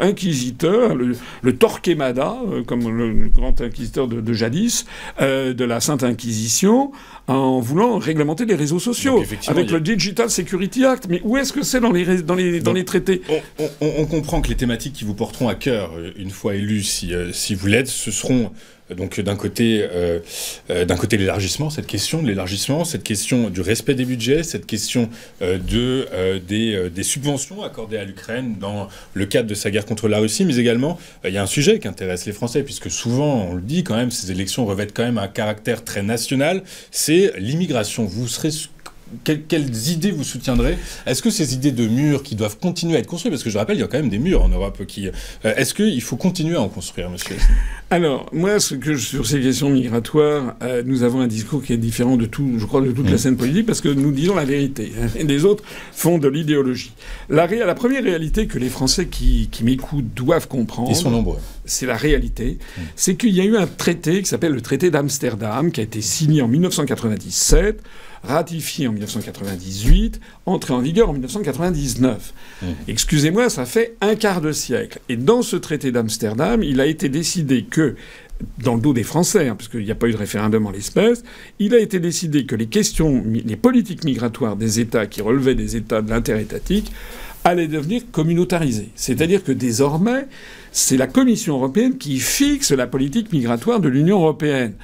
inquisiteur, le Torquemada, comme le grand inquisiteur de jadis, de la Sainte Inquisition, en voulant réglementer les réseaux sociaux, avec le Digital Security Act. Mais où est-ce que c'est dans les traités? On comprend que les thématiques qui vous porteront à cœur, une fois élus, si vous l'êtes, ce seront... Donc d'un côté l'élargissement, cette question de l'élargissement, cette question du respect des budgets, cette question des subventions accordées à l'Ukraine dans le cadre de sa guerre contre la Russie, mais également il y a un sujet qui intéresse les Français, puisque souvent on le dit quand même, ces élections revêtent quand même un caractère très national, c'est l'immigration. Vous serez quelles idées vous soutiendrez? Est-ce que ces idées de murs qui doivent continuer à être construits, parce que je rappelle, il y a quand même des murs en Europe qui... est-ce qu'il faut continuer à en construire, monsieur? Alors, moi, sur ces questions migratoires, nous avons un discours qui est différent de tout, je crois, de toute la scène politique, parce que nous disons la vérité. Et les autres font de l'idéologie. La première réalité que les Français qui m'écoutent doivent comprendre... Ils sont nombreux. C'est la réalité. C'est qu'il y a eu un traité qui s'appelle le traité d'Amsterdam, qui a été signé en 1997, ratifié en 1998, entré en vigueur en 1999. Excusez-moi, ça fait un quart de siècle. Et dans ce traité d'Amsterdam, il a été décidé que, dans le dos des Français, parce qu'il n'y a pas eu de référendum en l'espèce, il a été décidé que les politiques migratoires des États qui relevaient des États de l'interétatique allaient devenir communautarisées. C'est-à-dire que désormais, c'est la Commission européenne qui fixe la politique migratoire de l'Union européenne.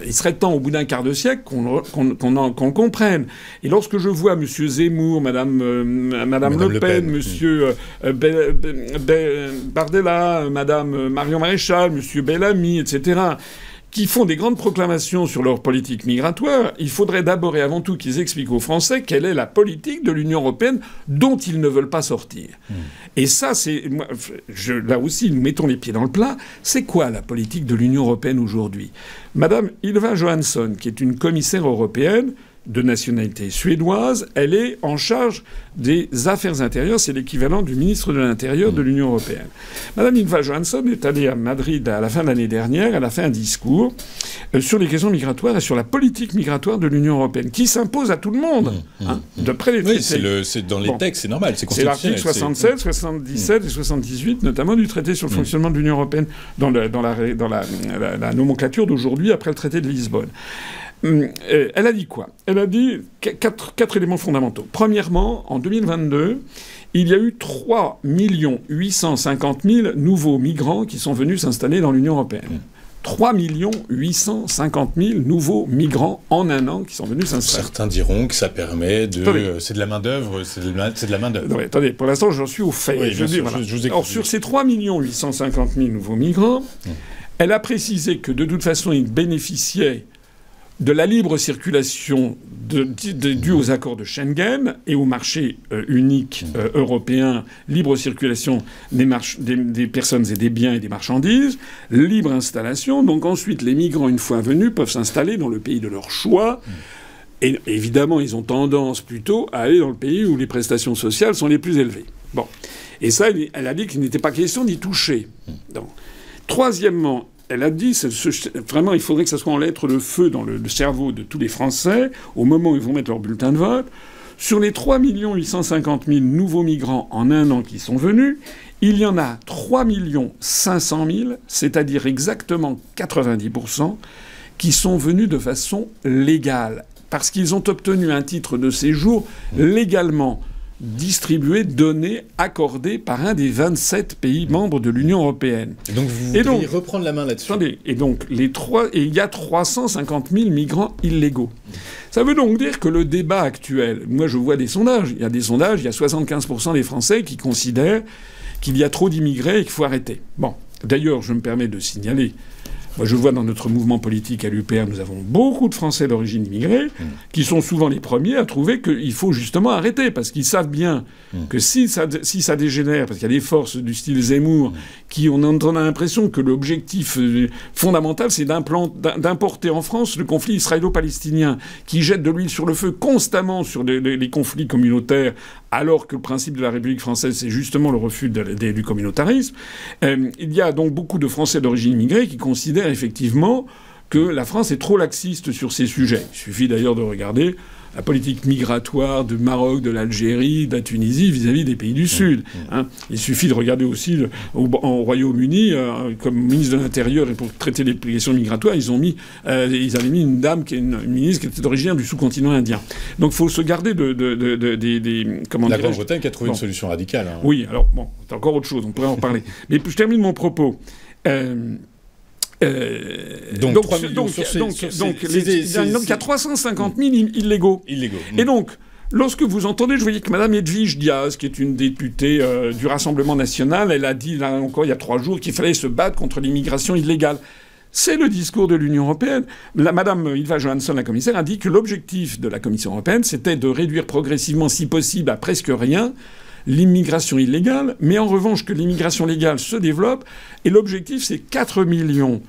Il serait temps, au bout d'un quart de siècle, qu'on le comprenne. Et lorsque je vois M. Zemmour, Madame Le Pen, M. Bardella, Madame Marion Maréchal, M. Bellamy, etc., qui font des grandes proclamations sur leur politique migratoire, il faudrait d'abord et avant tout qu'ils expliquent aux Français quelle est la politique de l'Union européenne dont ils ne veulent pas sortir. Et ça, là aussi, nous mettons les pieds dans le plat. C'est quoi la politique de l'Union européenne aujourd'hui? Madame Ylva Johansson, qui est une commissaire européenne de nationalité suédoise, elle est en charge des affaires intérieures. C'est l'équivalent du ministre de l'Intérieur de l'Union européenne. Madame Ylva Johansson est allée à Madrid à la fin de l'année dernière. Elle a fait un discours sur les questions migratoires et sur la politique migratoire de l'Union européenne, qui s'impose à tout le monde, d'après les traités. Oui, c'est dans les textes, c'est normal. C'est l'article 67, 77 et 78, notamment du traité sur le fonctionnement de l'Union européenne, dans la nomenclature d'aujourd'hui, après le traité de Lisbonne. Elle a dit quoi? Elle a dit quatre éléments fondamentaux. Premièrement, en 2022, il y a eu 3 850 000 nouveaux migrants qui sont venus s'installer dans l'Union européenne. 3 850 000 nouveaux migrants en un an qui sont venus s'installer. Certains diront que ça permet de... C'est de la main-d'œuvre, c'est de la main-d'œuvre. Non, attendez, pour l'instant, j'en suis au fait. Oui, je vous écoute. Alors, sur ces 3 850 000 nouveaux migrants, elle a précisé que, de toute façon, ils bénéficiaient de la libre circulation due aux accords de Schengen et au marché unique européen, libre circulation des personnes et des biens et des marchandises, libre installation. Donc ensuite, les migrants, une fois venus, peuvent s'installer dans le pays de leur choix. Et évidemment, ils ont tendance plutôt à aller dans le pays où les prestations sociales sont les plus élevées. Bon. Et ça, elle a dit qu'il n'était pas question d'y toucher. Donc. Troisièmement, elle a dit, vraiment, il faudrait que ça soit en lettres de feu dans le cerveau de tous les Français, au moment où ils vont mettre leur bulletin de vote. Sur les 3 850 000 nouveaux migrants en un an qui sont venus, il y en a 3 500 000, c'est-à-dire exactement 90%, qui sont venus de façon légale, parce qu'ils ont obtenu un titre de séjour légalement distribué, donné, accordé par un des 27 pays membres de l'Union européenne. Et donc vous voudriez reprendre la main là-dessus. Attendez, et donc il y a 350 000 migrants illégaux. Ça veut donc dire que le débat actuel, moi je vois des sondages, il y a 75% des Français qui considèrent qu'il y a trop d'immigrés et qu'il faut arrêter. Bon, d'ailleurs, je me permets de signaler. Moi, je vois dans notre mouvement politique à l'UPR, nous avons beaucoup de Français d'origine immigrée qui sont souvent les premiers à trouver qu'il faut justement arrêter, parce qu'ils savent bien que si ça dégénère, parce qu'il y a des forces du style Zemmour on a l'impression que l'objectif fondamental, c'est d'importer en France le conflit israélo-palestinien, qui jette de l'huile sur le feu constamment sur les conflits communautaires, alors que le principe de la République française, c'est justement le refus du communautarisme. Il y a donc beaucoup de Français d'origine immigrée qui considèrent effectivement que la France est trop laxiste sur ces sujets. Il suffit d'ailleurs de regarder la politique migratoire du Maroc, de l'Algérie, de la Tunisie vis-à-vis des pays du Sud. Il suffit de regarder aussi au Royaume-Uni, comme ministre de l'Intérieur, et pour traiter les questions migratoires, ils avaient mis une dame, une ministre qui était originaire du sous-continent indien. Donc il faut se garder comment la Grande-Bretagne qui a trouvé une solution radicale. Oui, alors bon, c'est encore autre chose, on pourrait en reparler. Mais je termine mon propos. Donc, il y a 350 000 illégaux. Et donc, lorsque vous entendez, je voyais que Mme Edwige Diaz, qui est une députée du Rassemblement national, elle a dit, là encore, il y a 3 jours, qu'il fallait se battre contre l'immigration illégale. C'est le discours de l'Union européenne. Madame Ylva Johansson, la commissaire, a dit que l'objectif de la Commission européenne, c'était de réduire progressivement, si possible, à presque rien, l'immigration illégale, mais en revanche que l'immigration légale se développe. Et l'objectif, c'est 4 millions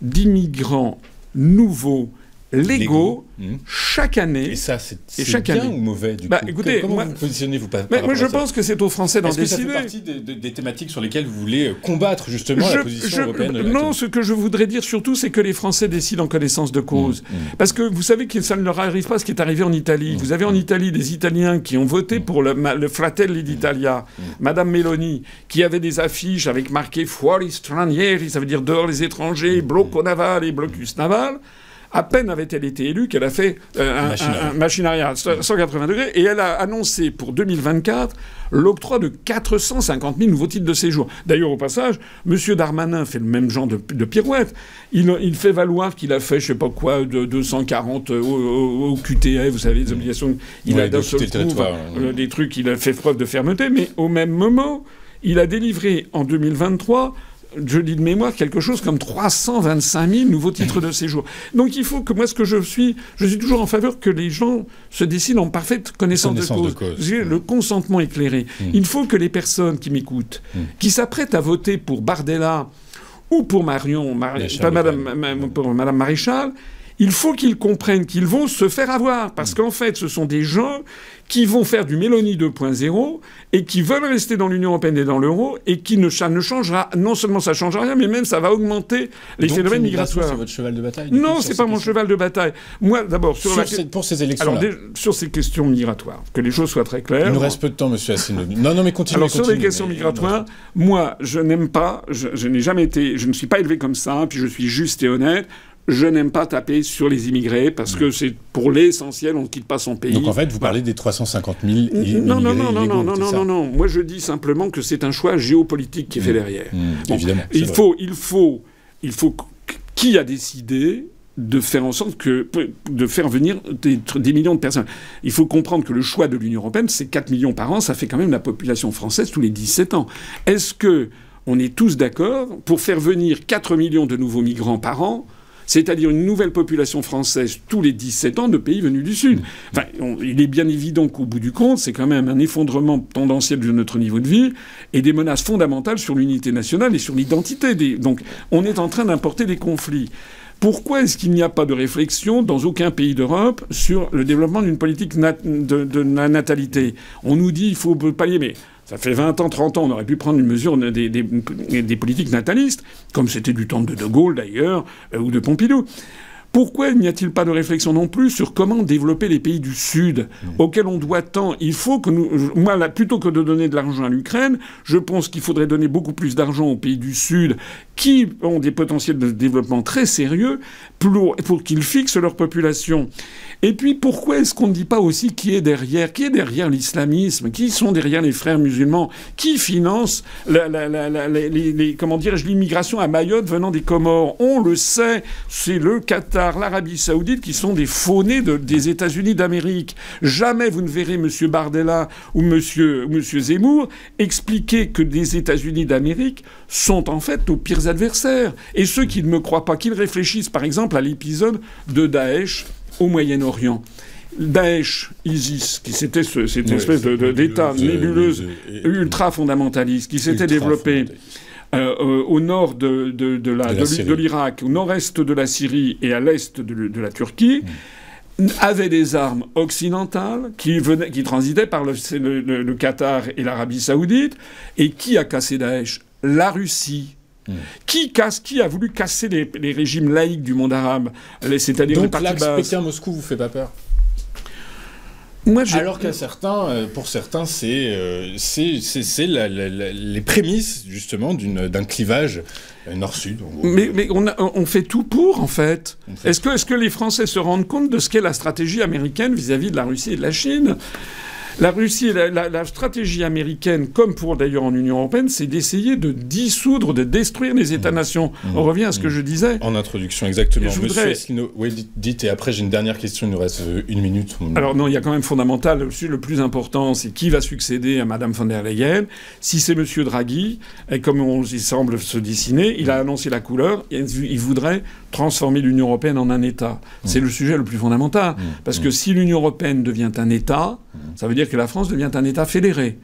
d'immigrants nouveaux, légaux, chaque année. Et ça, c'est bien ou mauvais, du coup? Écoutez, comment vous positionnez-vous par moi, je pense que c'est aux Français d'en décider. Est-ce que ça fait partie des thématiques sur lesquelles vous voulez combattre, justement, la position européenne? Non, ce que je voudrais dire surtout, c'est que les Français décident en connaissance de cause. Parce que vous savez que ça ne leur arrive pas ce qui est arrivé en Italie. Vous avez en Italie des Italiens qui ont voté pour le Fratelli d'Italia, Madame Meloni, qui avait des affiches avec marqué Fuori stranieri, ça veut dire dehors les étrangers, blocco navale et blocus naval. À peine avait-elle été élue qu'elle a fait un machine arrière à 180 degrés et elle a annoncé pour 2024 l'octroi de 450 000 nouveaux titres de séjour. D'ailleurs, au passage, M. Darmanin fait le même genre de pirouette. Il fait valoir qu'il a fait, je sais pas quoi, de 240 au QTF, vous savez, des obligations. Il a d'un seul coup, des trucs, il a fait preuve de fermeté, mais au même moment, il a délivré en 2023... je dis de mémoire, quelque chose comme 325 000 nouveaux titres de séjour. Donc il faut que moi, je suis toujours en faveur que les gens se décident en parfaite connaissance de cause. Le consentement éclairé. Il faut que les personnes qui m'écoutent, qui s'apprêtent à voter pour Bardella ou pour Madame Maréchal, il faut qu'ils comprennent qu'ils vont se faire avoir. Parce qu'en fait, ce sont des gens qui vont faire du Mélanie 2.0 et qui veulent rester dans l'Union européenne et dans l'euro et qui ça ne changera... Non seulement ça ne changera rien, mais même ça va augmenter les phénomènes migratoires. C'est votre cheval de bataille? Non, c'est pas mon cheval de bataille. Moi, d'abord... Pour ces élections-là. Alors, sur ces questions migratoires, que les choses soient très claires... Il nous reste peu de temps, monsieur Asselineau. Non, mais continuez. Alors, sur les questions migratoires, moi, je n'aime pas... Je n'ai jamais été... Je ne suis pas élevé comme ça, puis je suis juste et honnête. Je n'aime pas taper sur les immigrés parce que c'est pour l'essentiel, on ne quitte pas son pays. Donc en fait, vous parlez des 350 000 immigrés non. Moi, je dis simplement que c'est un choix géopolitique qui est fait derrière. Évidemment. Il faut qui a décidé de faire en sorte de faire venir des millions de personnes. Il faut comprendre que le choix de l'Union européenne, c'est 4 millions par an, ça fait quand même la population française tous les 17 ans. Est-ce que on est tous d'accord pour faire venir 4 millions de nouveaux migrants par an, c'est-à-dire une nouvelle population française tous les 17 ans de pays venus du Sud. Enfin, il est bien évident qu'au bout du compte, c'est quand même un effondrement tendanciel de notre niveau de vie et des menaces fondamentales sur l'unité nationale et sur l'identité. Donc on est en train d'importer des conflits. Pourquoi est-ce qu'il n'y a pas de réflexion dans aucun pays d'Europe sur le développement d'une politique de natalité? On nous dit qu'il faut pallier, mais... Ça fait 20 ans, 30 ans, on aurait pu prendre une mesure des politiques natalistes, comme c'était du temps de De Gaulle d'ailleurs, ou de Pompidou. Pourquoi n'y a-t-il pas de réflexion non plus sur comment développer les pays du Sud, auxquels on doit tant? Il faut que moi, là, plutôt que de donner de l'argent à l'Ukraine, je pense qu'il faudrait donner beaucoup plus d'argent aux pays du Sud qui ont des potentiels de développement très sérieux pour qu'ils fixent leur population. Et puis, pourquoi est-ce qu'on ne dit pas aussi qui est derrière l'islamisme? Qui sont derrière les frères musulmans? Qui finance l'immigration à Mayotte venant des Comores? On le sait, c'est le Qatar, l'Arabie Saoudite qui sont des faux-nés des États-Unis d'Amérique. Jamais vous ne verrez M. Bardella ou M. Zemmour expliquer que les États-Unis d'Amérique sont en fait nos pires adversaires. Et ceux qui ne me croient pas, qu'ils réfléchissent par exemple à l'épisode de Daesh au Moyen-Orient. Daesh, ISIS, qui c'était cette espèce d'État nébuleuse ultra-fondamentaliste qui s'était développé au nord de l'Irak, au nord-est de la Syrie et à l'est de la Turquie, avait des armes occidentales qui transitaient par le Qatar et l'Arabie Saoudite. Et qui a cassé Daesh? La Russie. Qui a voulu casser les régimes laïques du monde arabe, c'est-à-dire les partis basses? Donc l'axe Pékin-Moscou vous fait pas peur? Alors qu'à certains, pour certains, c'est les prémices justement d'un clivage nord-sud. Mais on fait tout pour, en fait. Est-ce que les Français se rendent compte de ce qu'est la stratégie américaine vis-à-vis de la Russie et de la Chine? La Russie, la stratégie américaine, comme pour d'ailleurs en Union européenne, c'est d'essayer de dissoudre, de détruire les États-nations. On revient à ce que je disais. En introduction, exactement. Monsieur Asselineau, oui, dites, et après j'ai une dernière question, il nous reste 1 minute. Alors non, il y a quand même fondamental, le plus important, c'est qui va succéder à Madame von der Leyen. Si c'est Monsieur Draghi, et comme il semble se dessiner, il a annoncé la couleur, il voudrait transformer l'Union européenne en un État. C'est le sujet le plus fondamental. Parce que si l'Union européenne devient un État, ça veut dire que la France devient un État fédéré.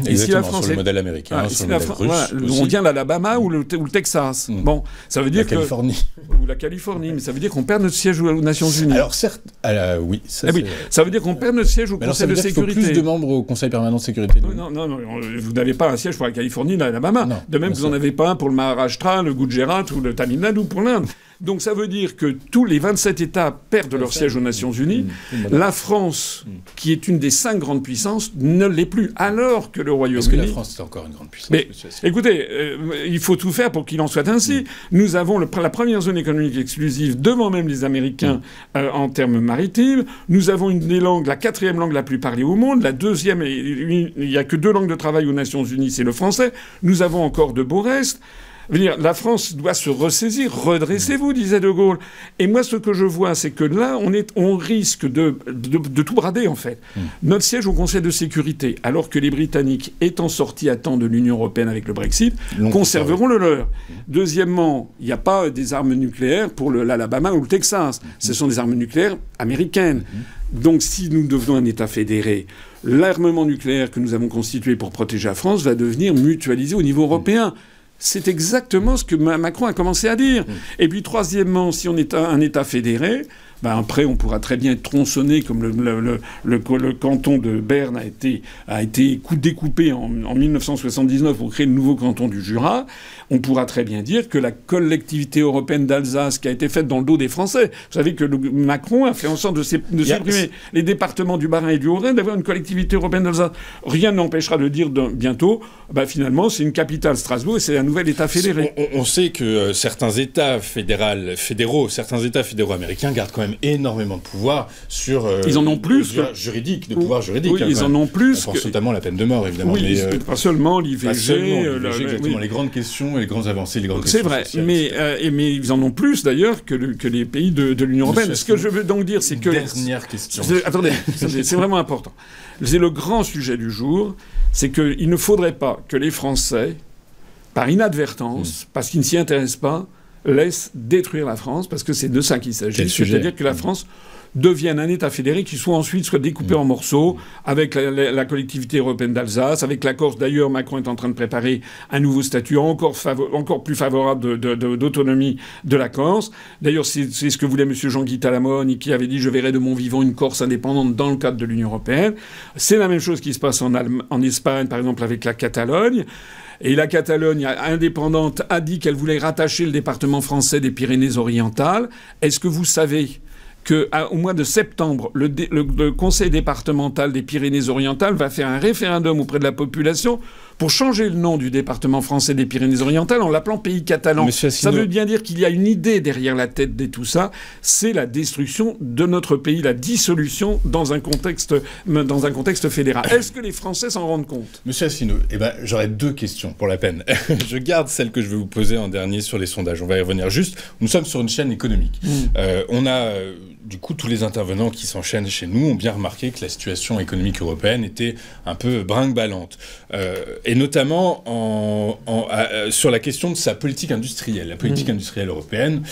Et si la France sur le modèle américain, sur le modèle russe, voilà, on vient l'Alabama ou le Texas. Bon, ça veut dire la Californie. Ou la Californie, mais ça veut dire qu'on perd notre siège aux Nations Unies. Alors certes, oui, ça veut dire qu'on perd notre siège au Conseil de sécurité. Il faut plus de membres au Conseil permanent de sécurité. Non, vous n'avez pas un siège pour la Californie, l'Alabama. De même que vous n'en avez pas un pour le Maharashtra, le Gujarat ou le Tamil Nadu pour l'Inde. Donc ça veut dire que tous les 27 États perdent leur siège aux Nations Unies. La France, qui est une des 5 grandes puissances, ne l'est plus. Alors que le Royaume-Uni... Est-ce que la France est encore une grande puissance? Mais écoutez, il faut tout faire pour qu'il en soit ainsi. Nous avons la première zone économique exclusive devant même les Américains en termes maritimes. Nous avons une des langues, la 4e langue la plus parlée au monde. La 2e, il n'y a que 2 langues de travail aux Nations Unies, c'est le français. Nous avons encore de beaux restes. La France doit se ressaisir, redressez-vous, disait De Gaulle. Et moi, ce que je vois, c'est que là, on risque de tout brader, en fait. Notre siège au Conseil de sécurité, alors que les Britanniques, étant sortis à temps de l'Union européenne avec le Brexit, conserveront le leur. Deuxièmement, il n'y a pas des armes nucléaires pour l'Alabama ou le Texas. Ce sont des armes nucléaires américaines. Donc, si nous devenons un État fédéré, l'armement nucléaire que nous avons constitué pour protéger la France va devenir mutualisé au niveau européen. C'est exactement ce que Macron a commencé à dire. Et puis, troisièmement, si on est un État fédéré, après, on pourra très bien être tronçonné, comme le canton de Berne a été découpé en 1979 pour créer le nouveau canton du Jura. On pourra très bien dire que la collectivité européenne d'Alsace, qui a été faite dans le dos des Français, vous savez que Macron a fait en sorte de supprimer les départements du Bas-Rhin et du Haut-Rhin, d'avoir une collectivité européenne d'Alsace. Rien n'empêchera de dire bientôt, finalement, c'est une capitale Strasbourg et c'est un nouvel État fédéré. On sait que certains États fédéraux américains gardent quand même énormément de pouvoir sur ils en ont plus juridique, de pouvoir juridique. Oui, ils en ont plus. On pense notamment à la peine de mort, évidemment. Oui, mais pas seulement l'IVG. Exactement, les grandes questions, les grandes avancées, les grandes questions. C'est vrai, mais ils en ont plus d'ailleurs que les pays de l'Union européenne. Ce que je veux donc dire, c'est que... Dernière question. Attendez, c'est vraiment important. C'est le grand sujet du jour, c'est qu'il ne faudrait pas que les Français, par inadvertance, parce qu'ils ne s'y intéressent pas, laisse détruire la France, parce que c'est de ça qu'il s'agit. C'est-à-dire que la France devienne un État fédéré qui soit découpé en morceaux avec la collectivité européenne d'Alsace, avec la Corse. D'ailleurs, Macron est en train de préparer un nouveau statut encore plus favorable d'autonomie de la Corse. D'ailleurs, c'est ce que voulait M. Jean-Guy Talamone, qui avait dit « Je verrai de mon vivant une Corse indépendante dans le cadre de l'Union européenne ». C'est la même chose qui se passe en Espagne, par exemple, avec la Catalogne. Et la Catalogne indépendante a dit qu'elle voulait rattacher le département français des Pyrénées-Orientales. Est-ce que vous savez qu'au mois de septembre, le Conseil départemental des Pyrénées-Orientales va faire un référendum auprès de la population pour changer le nom du département français des Pyrénées-Orientales en l'appelant pays catalan. Ça veut bien dire qu'il y a une idée derrière la tête de tout ça, c'est la destruction de notre pays, la dissolution dans un contexte fédéral. Est-ce que les Français s'en rendent compte? Monsieur Asselineau, j'aurais 2 questions pour la peine. Je garde celle que je vais vous poser en dernier sur les sondages. On va y revenir juste. Nous sommes sur une chaîne économique. On a... Du coup, tous les intervenants qui s'enchaînent chez nous ont bien remarqué que la situation économique européenne était un peu brinque-ballante. Et notamment sur la question de sa politique industrielle. La politique industrielle européenne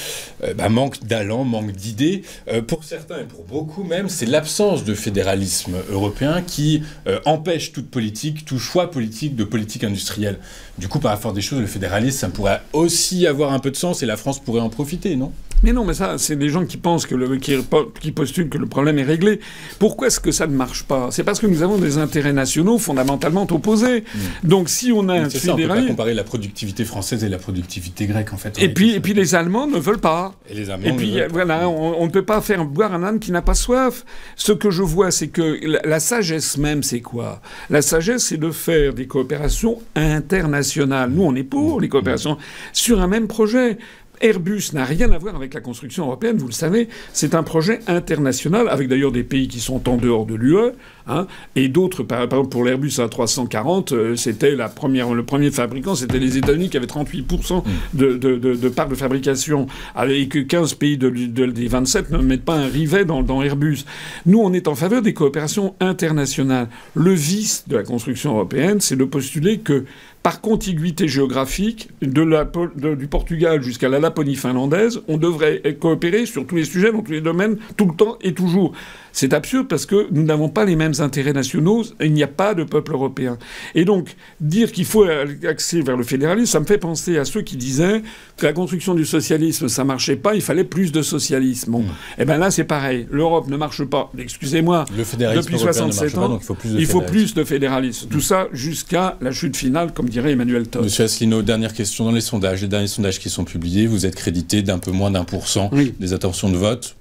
manque d'allant, manque d'idées. Pour certains et pour beaucoup même, c'est l'absence de fédéralisme européen qui empêche toute politique, tout choix politique de politique industrielle. Du coup, par la force des choses, le fédéralisme, ça pourrait aussi avoir un peu de sens et la France pourrait en profiter, non ? Mais non, mais ça, c'est des gens qui pensent qui postulent que le problème est réglé. Pourquoi est-ce que ça ne marche pas? C'est parce que nous avons des intérêts nationaux fondamentalement opposés. Donc, si on a un fédéralisme... On ne peut pas comparer la productivité française et la productivité grecque, en fait. Et puis les Allemands ne veulent pas. Et les Allemands ne veulent pas. Voilà, on ne peut pas faire boire un âne qui n'a pas soif. Ce que je vois, c'est que la sagesse même, c'est quoi? La sagesse, c'est de faire des coopérations internationales. Nous, on est pour les coopérations sur un même projet. Airbus n'a rien à voir avec la construction européenne, vous le savez. C'est un projet international, avec d'ailleurs des pays qui sont en dehors de l'UE, hein, et d'autres. Par exemple, pour l'Airbus A340, c'était le premier fabricant, c'était les États-Unis qui avaient 38% de part de fabrication, et que 15 pays des 27 ne mettent pas un rivet dans Airbus. Nous, on est en faveur des coopérations internationales. Le vice de la construction européenne, c'est de postuler que, par contiguïté géographique, du Portugal jusqu'à la Laponie finlandaise, on devrait coopérer sur tous les sujets, dans tous les domaines, tout le temps et toujours. C'est absurde parce que nous n'avons pas les mêmes intérêts nationaux, il n'y a pas de peuple européen. Et donc, dire qu'il faut axer vers le fédéralisme, ça me fait penser à ceux qui disaient que la construction du socialisme, ça marchait pas, il fallait plus de socialisme. Bon. Eh ben là, c'est pareil. L'Europe ne marche pas, excusez-moi, depuis 67 ans, donc il faut plus de fédéralisme. Tout ça jusqu'à la chute finale, comme dirait Emmanuel Todd. Monsieur Asselineau, dernière question. Dans les sondages, les derniers sondages qui sont publiés, vous êtes crédité d'un peu moins d'1% des intentions de vote.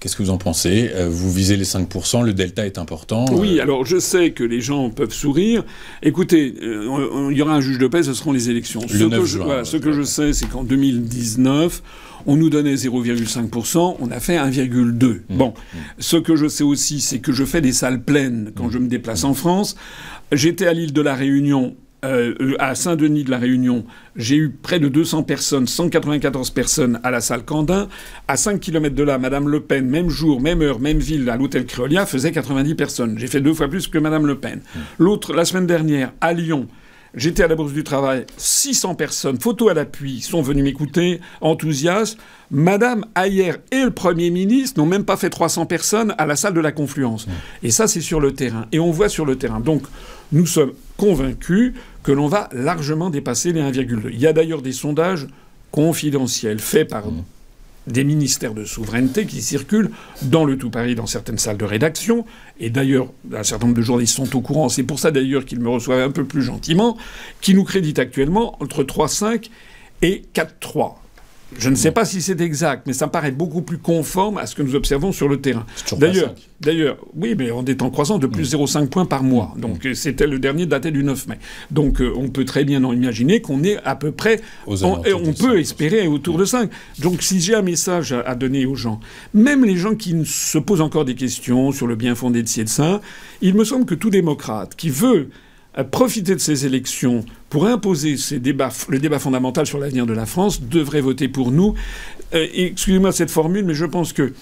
Qu'est-ce que vous en pensez? Vous visez les 5%, le delta est important. Oui, alors je sais que les gens peuvent sourire. Écoutez, il y aura un juge de paix, ce seront les élections. Ce que je sais, c'est qu'en 2019, on nous donnait 0,5%, on a fait 1,2%. Bon, ce que je sais aussi, c'est que je fais des salles pleines quand je me déplace en France. J'étais à l'île de la Réunion. À Saint-Denis de la Réunion, j'ai eu près de 200 personnes, 194 personnes à la salle Candin. À 5 km de là, Madame Le Pen, même jour, même heure, même ville, à l'hôtel Créolia, faisait 90 personnes. J'ai fait 2 fois plus que Madame Le Pen. L'autre, la semaine dernière, à Lyon, j'étais à la Bourse du Travail, 600 personnes, photo à l'appui, sont venues m'écouter, enthousiastes. Madame Ayer et le Premier ministre n'ont même pas fait 300 personnes à la salle de la Confluence. Et ça, c'est sur le terrain. Et on voit sur le terrain. Donc, nous sommes convaincus que l'on va largement dépasser les 1,2. Il y a d'ailleurs des sondages confidentiels faits par des ministères de souveraineté qui circulent dans le tout Paris, dans certaines salles de rédaction. Et d'ailleurs, un certain nombre de journalistes sont au courant. C'est pour ça d'ailleurs qu'ils me reçoivent un peu plus gentiment, qui nous créditent actuellement entre 3,5 et 4,3. Je ne sais pas si c'est exact, mais ça me paraît beaucoup plus conforme à ce que nous observons sur le terrain. D'ailleurs, oui, mais on est en croissance de plus 0,5 points par mois. Donc c'était le dernier daté du 9 mai. Donc on peut très bien en imaginer qu'on est à peu près... On peut espérer autour de 5. Donc si j'ai un message à donner aux gens, même les gens qui se posent encore des questions sur le bien fondé de ci et de ça, il me semble que tout démocrate qui veut profiter de ces élections pour imposer le débat fondamental sur l'avenir de la France devrait voter pour nous. Excusez-moi cette formule, mais je pense que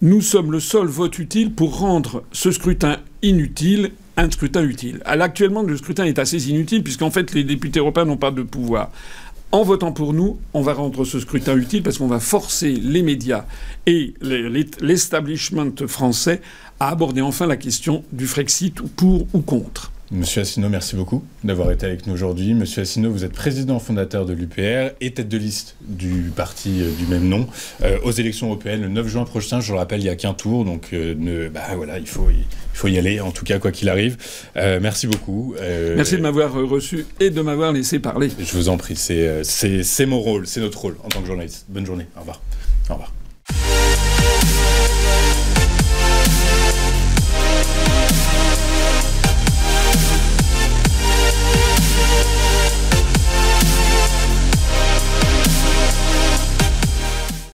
nous sommes le seul vote utile pour rendre ce scrutin inutile un scrutin utile. Actuellement, le scrutin est assez inutile puisqu'en fait, les députés européens n'ont pas de pouvoir. En votant pour nous, on va rendre ce scrutin utile parce qu'on va forcer les médias et l'establishment français à aborder enfin la question du Frexit pour ou contre. Monsieur Asselineau, merci beaucoup d'avoir été avec nous aujourd'hui. Monsieur Asselineau, vous êtes président fondateur de l'UPR et tête de liste du parti du même nom aux élections européennes le 9 juin prochain. Je le rappelle, il n'y a qu'un tour, donc voilà, il faut y aller, en tout cas, quoi qu'il arrive. Merci beaucoup. Merci de m'avoir reçu et de m'avoir laissé parler. Je vous en prie, c'est mon rôle, c'est notre rôle en tant que journaliste. Bonne journée, au revoir. Au revoir.